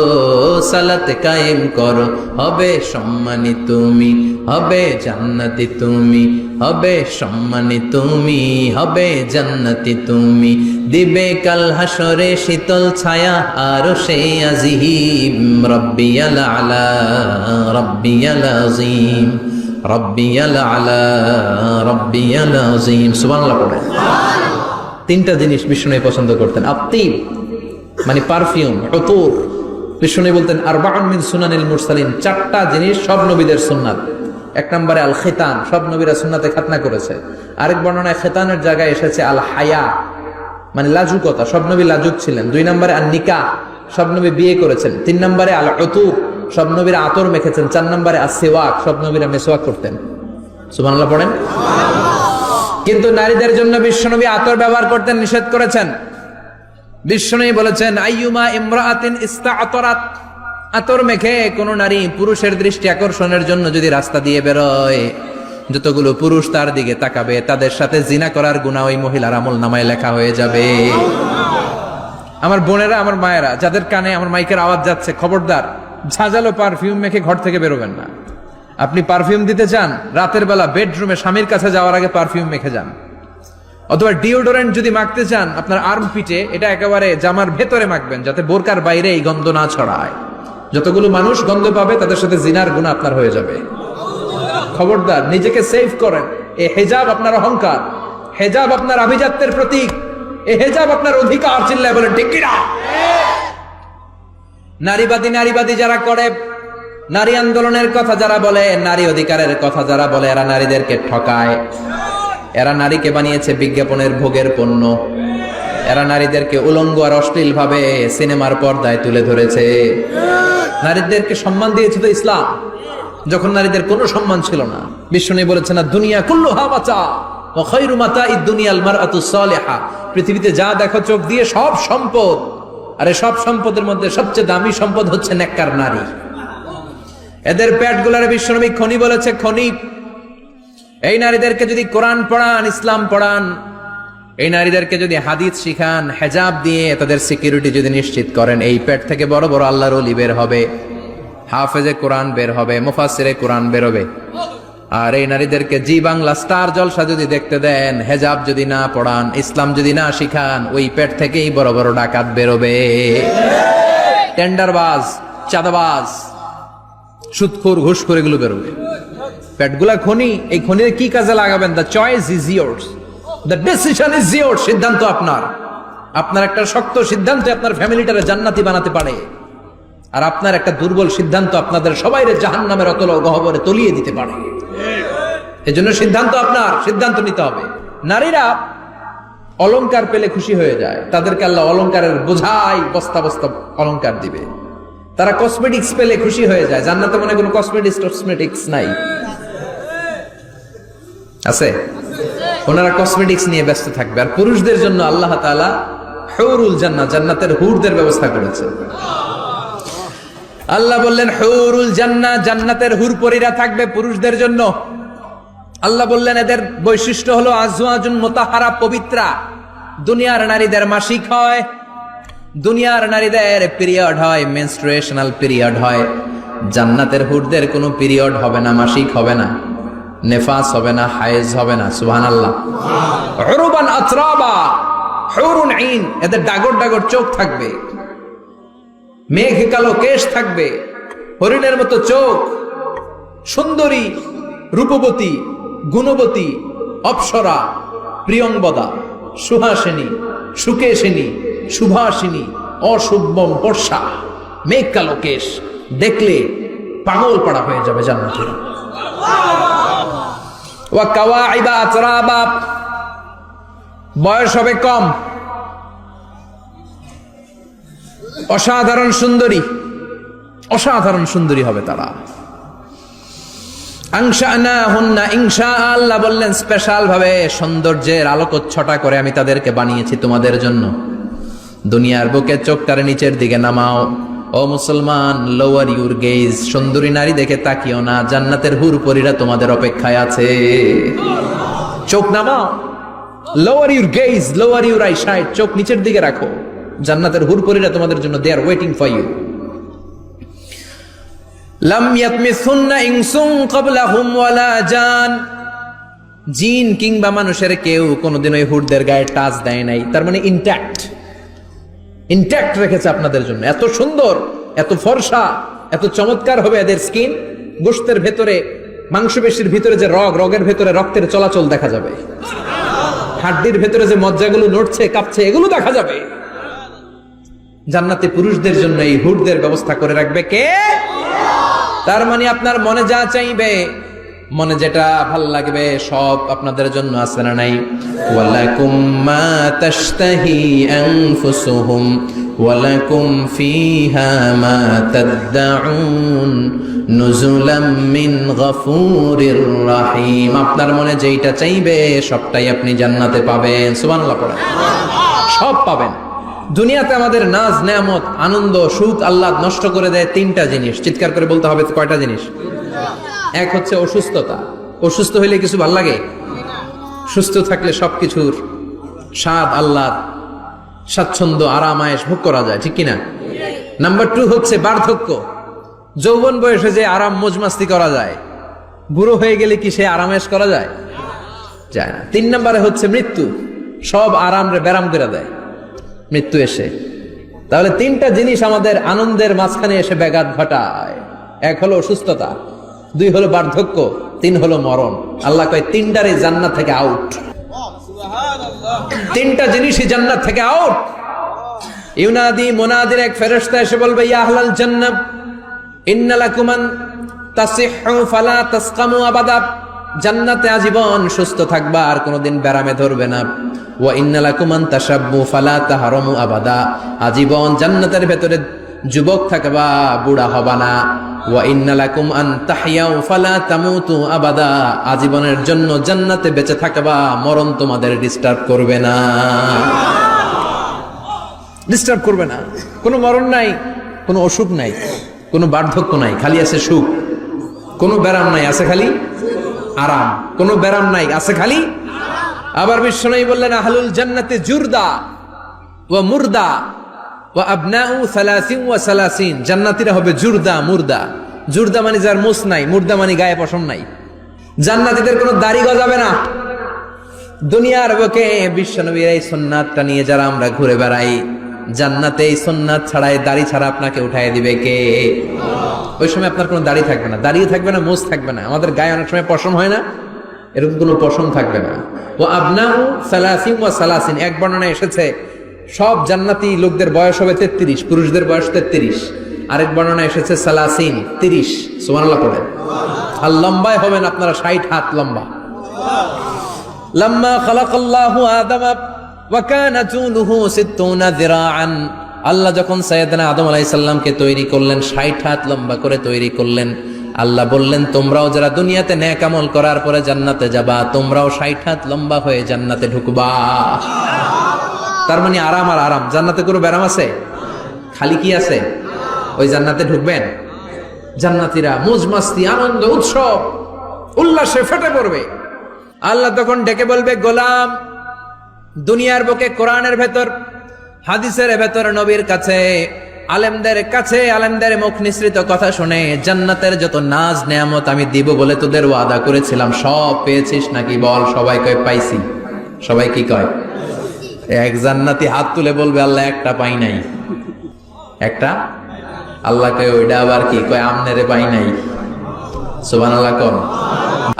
সালাতে কায়েম করো, হবে সম্মানী তুমি, হবে জান্নাতি তুমি, হবে সম্মানী তুমি, হবে জান্নাতি তুমি। দিবে কাল হাসরে শীতল ছায়া আর সে আজিম। রব্বিয়াল আলা, রব্বিয়াল আযীম, রব্বিয়াল আলা, রব্বিয়াল আযীম। সুবহানাল্লাহ পড়ে। তিনটা জিনিস বিষ্ণু পছন্দ করতেন। আতিব মানে পারফিউম, উতুর। বিষ্ণু বলতেন আরবাউন মিন সুনানিল মুরসালিন, চারটা জিনিস সব নবীদের সুন্নাত। এক নম্বরে আল খিতান, সব নবীরা সুন্নাতে খাতনা করেছে। আরেক বর্ণনায় খিতানের জায়গায় এসেছে আল হায়া, মানে লাজুকতা, সব নবী লাজুক ছিলেন। দুই নম্বরে আল নিকাহ, সব নবী বিয়ে করেছেন। তিন নম্বরে আল উতুর, সব নবীরা আতর মেখেছেন। চার নম্বরে আসিওয়াক, সব নবীরা মেসওয়াক করতেন। সুবহানাল্লাহ পড়েন। কিন্তু নারীদের জন্য বিশ্বনবী আতর ব্যবহার করতেন নিষেধ করেছেন। বিশ্বনবী বলেছেন আইয়ুমা ইমরাআতিন ইস্তাআতারাত, আতর মেখে কোন নারী পুরুষের দৃষ্টি আকর্ষণের জন্য যদি রাস্তা দিয়ে বেরোয়, যতগুলো পুরুষ তার দিকে তাকাবে তাদের সাথে জিনা করার গুনাহ ওই মহিলার আমলনামায় লেখা হয়ে যাবে। আমার বোনেরা, আমার মায়েরা, যাদের কানে আমার মাইকের আওয়াজ যাচ্ছে, খবরদার ঝাঁঝালো পারফিউম মেখে ঘর থেকে বেরোবেন না। আপনি পারফিউম দিতে চান, রাতের বেলা বেডরুমে স্বামীর কাছে যাওয়ার আগে পারফিউম মেখে যান। অথবা ডিওডোরেন্ট যদি মাখতে চান আপনার আর্ম পিটে, এটা একেবারে জামার ভেতরে মাখবেন যাতে বোরকার বাইরে এই গন্ধ না ছড়ায়। যতগুলো মানুষ গন্ধ পাবে তাদের সাথে জিনার গুনাহ আপনার হয়ে যাবে। খবরদার নিজেকে সেভ করেন। এই হেজাব আপনার অহংকার, হেজাব আপনার আভিজাত্যের প্রতীক, এই হেজাব আপনার অধিকার। চিল্লায় বলেন ঠিক কিনা? নারীবাদী যারা করে, নারী আন্দোলনের কথা যারা বলে, নারী অধিকারের কথা যারা বলে, এরা নারীদেরকে ঠকায়। এরা নারীকে বানিয়েছে বিজ্ঞাপনের ভোগের পণ্য। এরা নারীদেরকে উলঙ্গ আর অশ্লীল ভাবে সিনেমার পর্দায় তুলে ধরেছে। নারীদেরকে সম্মান দিয়েছে তো ইসলাম, যখন নারীদের কোনো সম্মান ছিল না। বিশ্বনবী বলেছেন না দুনিয়া কুল্লুহা বাচা, ওয়া খায়রু মাতাঈদ দুনিয়াল মারআতুস সালিহা। পৃথিবীতে যা দেখো চোখ দিয়ে সব সম্পদ, আরে সব সম্পদের মধ্যে সবচেয়ে দামি সম্পদ হচ্ছে নেককার নারী। এদের পেটগুলারে বিশ্বনবী খনি বলেছে, খনি। এই নারীদেরকে যদি কোরআন পড়ান, ইসলাম পড়ান, এই নারীদেরকে যদি হাদিস শিখান, হেজাব দিয়ে তাদের সিকিউরিটি যদি নিশ্চিত করেন, এই পেট থেকে বড় বড় আল্লাহর ওলি বের হবে, হাফেজে কোরআন বের হবে, মুফাসসিরে কোরআন বের হবে। আর এই নারীদেরকে জি বাংলা স্টার জলসা যদি দেখতে দেন, হেজাব যদি না পড়ান, ইসলাম যদি না শিখান, ওই পেট থেকেই বড় বড় ডাকাত বেরোবে, টেন্ডারবাজ, চাঁদাবাজ, সুদখোর, ঘুষখোর, এগুলো বেরোবে। পেটগুলা খনি, এই খনির কি কাজে লাগাবেন? The choice is years, the decision is years. সিদ্ধান্ত আপনার। আপনার একটা শক্ত সিদ্ধান্ত আপনার ফ্যামিলিটারে জান্নাতি বানাতে পারে, আর আপনার একটা দুর্বল সিদ্ধান্ত আপনাদের সবাইরে জাহান্নামের অতল গহ্বরে তলিয়ে দিতে পারে। এজন্য সিদ্ধান্ত আপনার, সিদ্ধান্ত নিতে হবে। নারীরা অলংকার পেলে খুশি হয়ে যায়, তাদেরকে আল্লাহ অলংকারের বোঝাই বস্তা বস্তা অলংকার দিবে। তারা কসমেটিক্স পেলে খুশি হয়ে যায়। জান্নাতে মনে কোনো কসমেটিক্স নাই, আছে? ওনারা কসমেটিক্স নিয়ে ব্যস্ত থাকবে। আর পুরুষদের জন্য আল্লাহ তাআলা হুরুল জান্নাহ, জান্নাতের হুরদের ব্যবস্থা করেছে। আল্লাহ বললেন হুরুল জান্নাহ, জান্নাতের হুরপরীরা থাকবে পুরুষদের জন্য। আল্লাহ বললেন এদের বৈশিষ্ট্য হলো আজওয়াজুন মুতাহহারা, পবিত্রা। দুনিয়ার নারীদের মাসিক হয়, দুনিয়ার নারীদের পিরিয়ড হয়, মেনস্ট্রুয়েশনাল পিরিয়ড হয়। জান্নাতের হুরদের কোনো পিরিয়ড হবে না, মাসিক হবে না, নেফাস হবে না, হায়েজ হবে না। সুবহানাল্লাহ। উরুবান আতরাবা, হুরুন আইন, এদের ডাগর ডাগর চোখ থাকবে, মেঘ কালো কেশ থাকবে, হরিণের মতো চোখ, সুন্দরী, রূপবতী, গুণবতী, অপ্সরা, প্রিয়ংবদা, সুহাসিনী, সুকেশিনী, সুভাষিনী, অশুভম বর্ষা, মেঘ কালো কেশ, দেখলে পাগল পাড়া হয়ে যাবে জান্নাতীরা। ওয়া কাওয়াইবা আতরাবা, বয়স হবে কম, অসাধারণ সুন্দরী, অসাধারণ সুন্দরী হবে তারা। আনশানাহুন্না ইনশা, আল্লাহ বললেন স্পেশাল ভাবে সৌন্দর্যের আলোকচ্ছটা করে আমি তাদেরকে বানিয়েছি তোমাদের জন্য। দুনিয়ার বুকে চোখটারে নিচের দিকে নামাও। ও মুসলমান, লোয়ার ইউর গেজ, সুন্দরী নারী দেখে তাকিও না, জান্নাতের হুরপরীরা তোমাদের অপেক্ষায় আছে। চোখ নামাও, lower your gauge, lower your I side, চোখ নিচের দিকে রাখো। জান্নাতের হুরপরীরা তোমাদের জন্য, দে আর ওয়েটিং ফর ইউ। লাম ইয়াতমিসুন্না ইনসুন ক্বাবলাহুম ওয়ালা জান, জিন কিংবা মানুষের কেউ কোনোদিন ওই হুরদের গায়ে টাচ দেয় নাই। তার মানে ইনট্যাক্ট রেখেছে আপনাদের জন্য। এত সুন্দর, এত ফর্সা, এত চমৎকার হবে এদের স্কিন। গোশতের ভেতরে, মাংসপেশির ভিতরে যে রগের ভেতরে রক্তের চলাচল দেখা যাবে, হাড্ডির ভেতরে যে মজ্জাগুলো নড়ছে কাঁপছে, এগুলো দেখা যাবে। জান্নাতে পুরুষদের জন্য এই হুরদের ব্যবস্থা করে রাখবে কে? তার মানে আপনার মনে যা চাইবে, মনে যেটা ভাল লাগবে, সব আপনাদের জন্য আছে না নাই? ওয়ালাকুম মা তাশতাহি আনফুসুহুম ওয়ালাকুম ফিহা মা তাদউন নুজুলাম মিন গফুরির রহিম। আপনার মনে যেটা চাইবে সবটাই আপনি জান্নাতে পাবেন। সুবহানাল্লাহ পড়েন। সব পাবেন। দুনিয়াতে আমাদের নাজ, নেয়ামত, আনন্দ, সুখ আল্লাহ নষ্ট করে দেয় তিনটা জিনিস। চিৎকার করে বলতে হবে কয়টা জিনিস? এক হচ্ছে অসুস্থতা। অসুস্থ হইলে কিছু ভাল লাগে? সুস্থ থাকলে সবকিছুর স্বাদ, আল্লাহ, স্বাচ্ছন্দ্য, আরাম, আয়েশ ভোগ করা যায়, ঠিক কিনা? নাম্বার 2 হচ্ছে বার্ধক্য। যৌবন বয়সে যে আরাম মজমাস্তি করা যায়, বুড়ো হয়ে গেলে কি সে আরামেশ করা যায়? যায় না। 3 নম্বরে হচ্ছে মৃত্যু। সব আরাম রে ব্যারাম করে দেয় মৃত্যু এসে। তাহলে 3টা জিনিস আমাদের আনন্দের মাঝখানে এসে ব্যাঘাত ঘটায়। 1 হলো অসুস্থতা, 2 হলো বার্ধক্য, 3 হলো মরণ। আল্লাহ কয় 3টারই জান্নাত থেকে আউট। 3টা জিনিসই জান্নাত থেকে আউট। ইউনাদি, মুনাদির এক ফেরেশতা এসে বলবে, ইয়া আহলাল জান্নাহ ইন্না লাকুম আন তাসিহু ফালা তাসকামু আবাদা। জান্নাতে আজীবন সুস্থ থাকবা, আর কোনোদিন ব্যারামে ধরবে না। ওয়া ইন্না লাকুম আন তাশাব্বু ফালা তাহরামু আবাদা। আজীবন জান্নাতের ভেতরে যুবক থাকবা, বুড়া হবা না। ওয়া ইন্না লাকুম আন তাহইয়াউ ফালা তামুতু আবাদা, আজীবনের জন্য জান্নাতে বেঁচে থাকবা, মরণ তোমাদের ডিস্টার্ব করবে না, ডিস্টার্ব করবে না। কোনো মরণ নাই, কোনো অসুখ নাই, কোনো বার্ধক্য নাই, খালি আছে সুখ। কোনো ব্যারাম নাই, আছে খালি আরাম। কোনো ব্যারাম নাই, আছে খালি। আবার বিশ্বনবী বললেন আহলুল জান্নাতে জুরদা ওয়া মুরদা ওয়া আবনাউ সালাসিন ওয়া সালাসিন, জান্নাতীরা হবে জুরদা মুরদা। জুরদা মানে যার মুছ নাই, মুরদা মানে গায়ে পশম নাই। জান্নাতীদের কোনো দাড়ি গজাবে না। দুনিয়ার বুকে বিশ্বনবীর এই সুন্নাতটা নিয়ে যারা আমরা ঘুরে বেড়াই, জান্নাতে এই সুন্নাত ছাড়াই দাড়ি ছাড়া আপনাকে উঠায় দিবে কে? ওই সময় আপনার কোনো দাড়ি থাকবে না, দাড়িও থাকবে না, মুছ থাকবে না। আমাদের গায়ে অনেক সময় পশম হয় না, এরকম কোনো পশম থাকবে না। ও আবনাউ সালাসিন ওয়া সালাসিন, এক বর্ণনায় এসেছে সব জান্নাতি লোকদের বয়স হবে 33, পুরুষদের বয়স 33। আরেক বর্ণনায় এসেছে সালাসিন, 30। সুবহানাল্লাহ পড়ে। আর লম্বায় হবেন আপনারা 60 হাত লম্বা। লাম্মা খালাকাল্লাহু আদামা ওয়া কানা তুলুহু 60 যিরাআন, আল্লাহ যখন সাইয়েদনা আদম আলাইহিস সালামকে তৈরি করলেন, 60 হাত লম্বা করে তৈরি করলেন। আল্লাহ বললেন তোমরাও যারা দুনিয়াতে নেক আমল করার পরে জান্নাতে যাবা, তোমরাও 60 হাত লম্বা হয়ে জান্নাতে ঢুকবা। তার মানে আরাম আর আরাম। জান্নাতে কোনো ব্যারাম আছে? খালি কি আছে? ওই জান্নাতে ঢুকবেন, জান্নাতীরা মौज মাস্তি আনন্দ উৎসব উল্লাসে ফেটে পড়বে। আল্লাহ তখন ডেকে বলবে গোলাম, দুনিয়ার বুকে কোরআনের ভেতর, হাদিসের ভেতর, নবীর কাছে, আলেমদের কাছে, আলেমদের মুখ নিঃসৃত কথা শুনে জান্নাতের যত নাজ নেয়ামত আমি দিব বলে তোদের ওয়াদা করেছিলাম, সব পেয়েছিস নাকি বল? সবাই কয় পাইছি। সবাই কি কয়? এক জান্নাতি হাত তুলে বলবে আল্লাহ একটা পাই নাই। একটা? আল্লাহ কয় ওইটা আবার কি? কয় আমনেরে পাই নাই। সুবহানাল্লাহ কোন?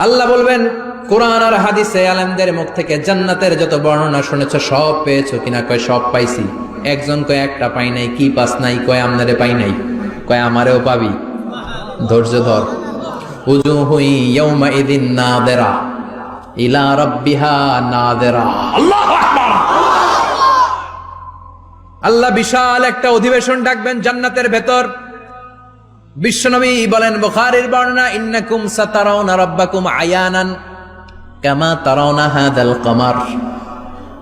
আল্লাহ বলবেন কোরআন আর হাদিসে আলেমদের মুখ থেকে জান্নাতের যত বর্ণনা শুনেছো সব পেয়েছো কিনা? কয় সব পাইছি। একজন কয় একটা পাই নাই। কি পাস নাই? কয় আমনেরে পাই নাই। কয় আমারেও পাবি, ধৈর্য ধর। উজুহু ইয়াউমা ইযিন নাযিরা ইলা রাব্বিহা নাযিরা। আল্লাহু আকবার। আল্লাহ বিশাল একটা অধিবেশন ডাকবেন জান্নাতের ভেতর। বিশ্বনবী বলেন বুখারীর বর্ণনা, ইন্নাকুম সাতারাউনা রাব্বাকুম আয়ানান কামা তারাউনা হাদাল কমার।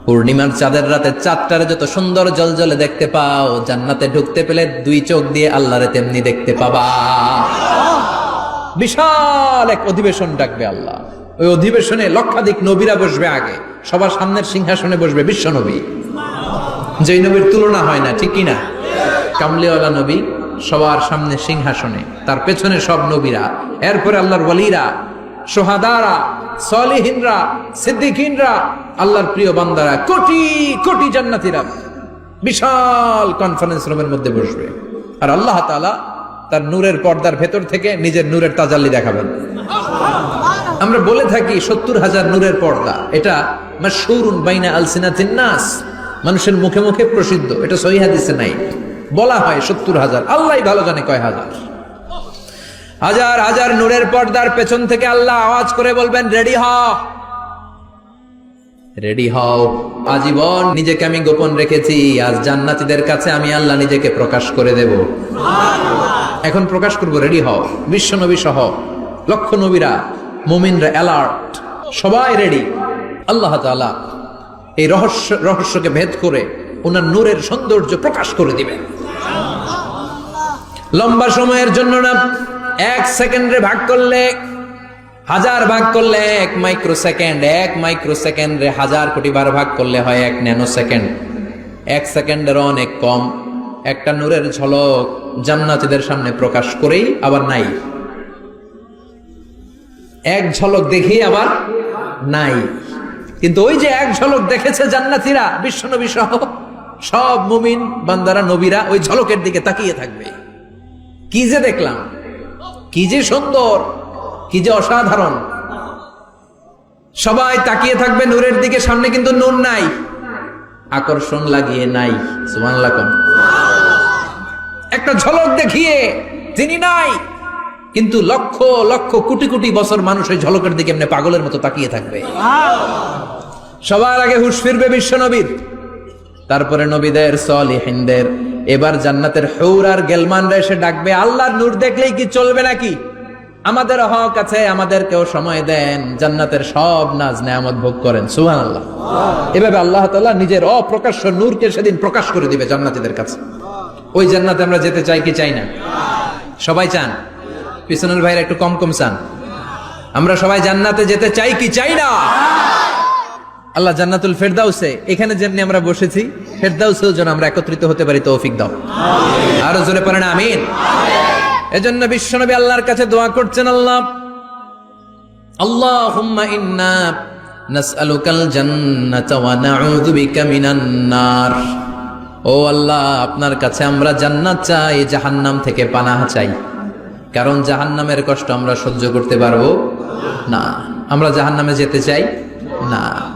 পূর্ণিমার চাঁদের রাতে চাঁদটারে যত সুন্দর জলজলে দেখতে পাও, জান্নাতে ঢুকতে পেলে দুই চোখ দিয়ে আল্লাহরে তেমনি দেখতে পাবা। বিশাল এক অধিবেশন ডাকবে আল্লাহ। ওই অধিবেশনে লক্ষাধিক নবীরা বসবে। আগে সবার সামনের সিংহাসনে বসবে বিশ্বনবী, যেই নবীর তুলনা হয় না, ঠিক কিনা? কামলিওয়ালা নবী সবার সামনে সিংহাসনে, তার পেছনে সব নবীরা, এরপরে আল্লাহর ওয়ালিরা, সোহাদারা, সলিহিনরা, সিদ্দিকিনরা, আল্লাহর প্রিয় বান্দারা, কোটি কোটি জান্নাতীরা বিশাল কনফারেন্স রুমের মধ্যে বসবে। আর আল্লাহ তাআলা তার নূরের পর্দার ভেতর থেকে নিজের নূরের তাজাল্লি দেখাবেন। আমরা বলে থাকি 70,000 নূরের পর্দা, এটা মাশহুরুন বাইনা আলসিনাতিন নাস, মানুষের মুখে মুখে প্রসিদ্ধ। এটা সহিহ হাদিসে নাই, বলা হয় 70,000, আল্লাহই ভালো জানে কয় হাজার। হাজার হাজার নূরের পর্দার পেছন থেকে আল্লাহ আওয়াজ করে বলবেন রেডি হও, রেডি হও। আজীবন নিজেকে আমি গোপন রেখেছি, আজ জান্নাতীদের কাছে আমি আল্লাহ নিজেকে প্রকাশ করে দেব। এখন প্রকাশ করব, রেডি হও। বিশ্ব নবী সহ লক্ষ নবীরা, মুমিনরা অ্যালার্ট, সবাই রেডি। আল্লাহ তাআলা এই রহস্যকে ভেদ করে ওনার নূরের সৌন্দর্য প্রকাশ করে দিবেন। লম্বা সময়ের জন্য না, 1 সেকেন্ডে ভাগ করলে, হাজার ভাগ করলে 1 মাইক্রোসেকেন্ড, 1 মাইক্রোসেকেন্ডে 1000 কোটি বার ভাগ করলে হয় 1 ন্যানো সেকেন্ড। 1 সেকেন্ডের অনেক কম একটা নূরের ঝলক জান্নাতীদের সামনে প্রকাশ করেই আবার নাই। এক ঝলক দেখেই আবার নাই। কিন্তু ওই যে এক ঝলক দেখেছে জান্নাতীরা, বিশ্বনবী সহ সব মুমিন বান্দারা, নবীরা ওই ঝলকের দিকে তাকিয়ে থাকবে। কি যে দেখলাম, কি যে সুন্দর, কি যে অসাধারণ। সবাই তাকিয়ে থাকবে নূরের দিকে, সামনে কিন্তু নূর নাই, আকর্ষণ লাগিয়ে নাই। সুবহানাল্লাহ। একটা ঝলক দেখিয়ে তিনি নাই, কিন্তু লক্ষ লক্ষ কোটি কোটি বছর মানুষ ওই ঝলকের দিকে এমনি পাগলের মতো তাকিয়ে থাকবে। সবার আগে হুঁশ ফিরবে বিশ্বনবীর। তারপরে নবীদের, সলিহিনদের। এবার জান্নাতের হুর আর গেলমানরা এসে ডাকবে, আল্লাহর নূর দেখলেই কি চলবে নাকি? আমাদের হক আছে, আমাদেরকেও সময় দেন, জান্নাতের সব নাজ নেয়ামত ভোগ করেন। সুবহানাল্লাহ। এভাবে আল্লাহ তাআলা নিজের অপ্রকাশ্য নূরকে সেদিন প্রকাশ করে দিবে জান্নাতীদের কাছে। ওই জান্নাতে আমরা যেতে চাই কি চাই না? সবাই চান? পিছনের ভাইরা একটু কম কম চান। আমরা সবাই জান্নাতে যেতে চাই কি চাই না? আল্লাহ জান্নাতুল ফেরদাউসে, এখানে যেমনি আমরা বসেছি, ফেরদাউসেও যেন আমরা একত্রিত হতে পারি, তৌফিক দাও। আরো জোরে পড়েন আমিন। এজন্য বিশ্বনবী আল্লাহর কাছে দোয়া করছেন, আল্লাহ আল্লাহুম্মা ইন্না নাসআলুকাল জান্নাতা ওয়া নাউযু বিকা মিনান নার। ও আল্লাহ, আপনার কাছে আমরা জান্নাত চাই, জাহান্নাম থেকে পানাহ চাই। কারণ জাহান্নামের কষ্ট আমরা সহ্য করতে পারবো না। আমরা জাহান্নামে যেতে চাই না।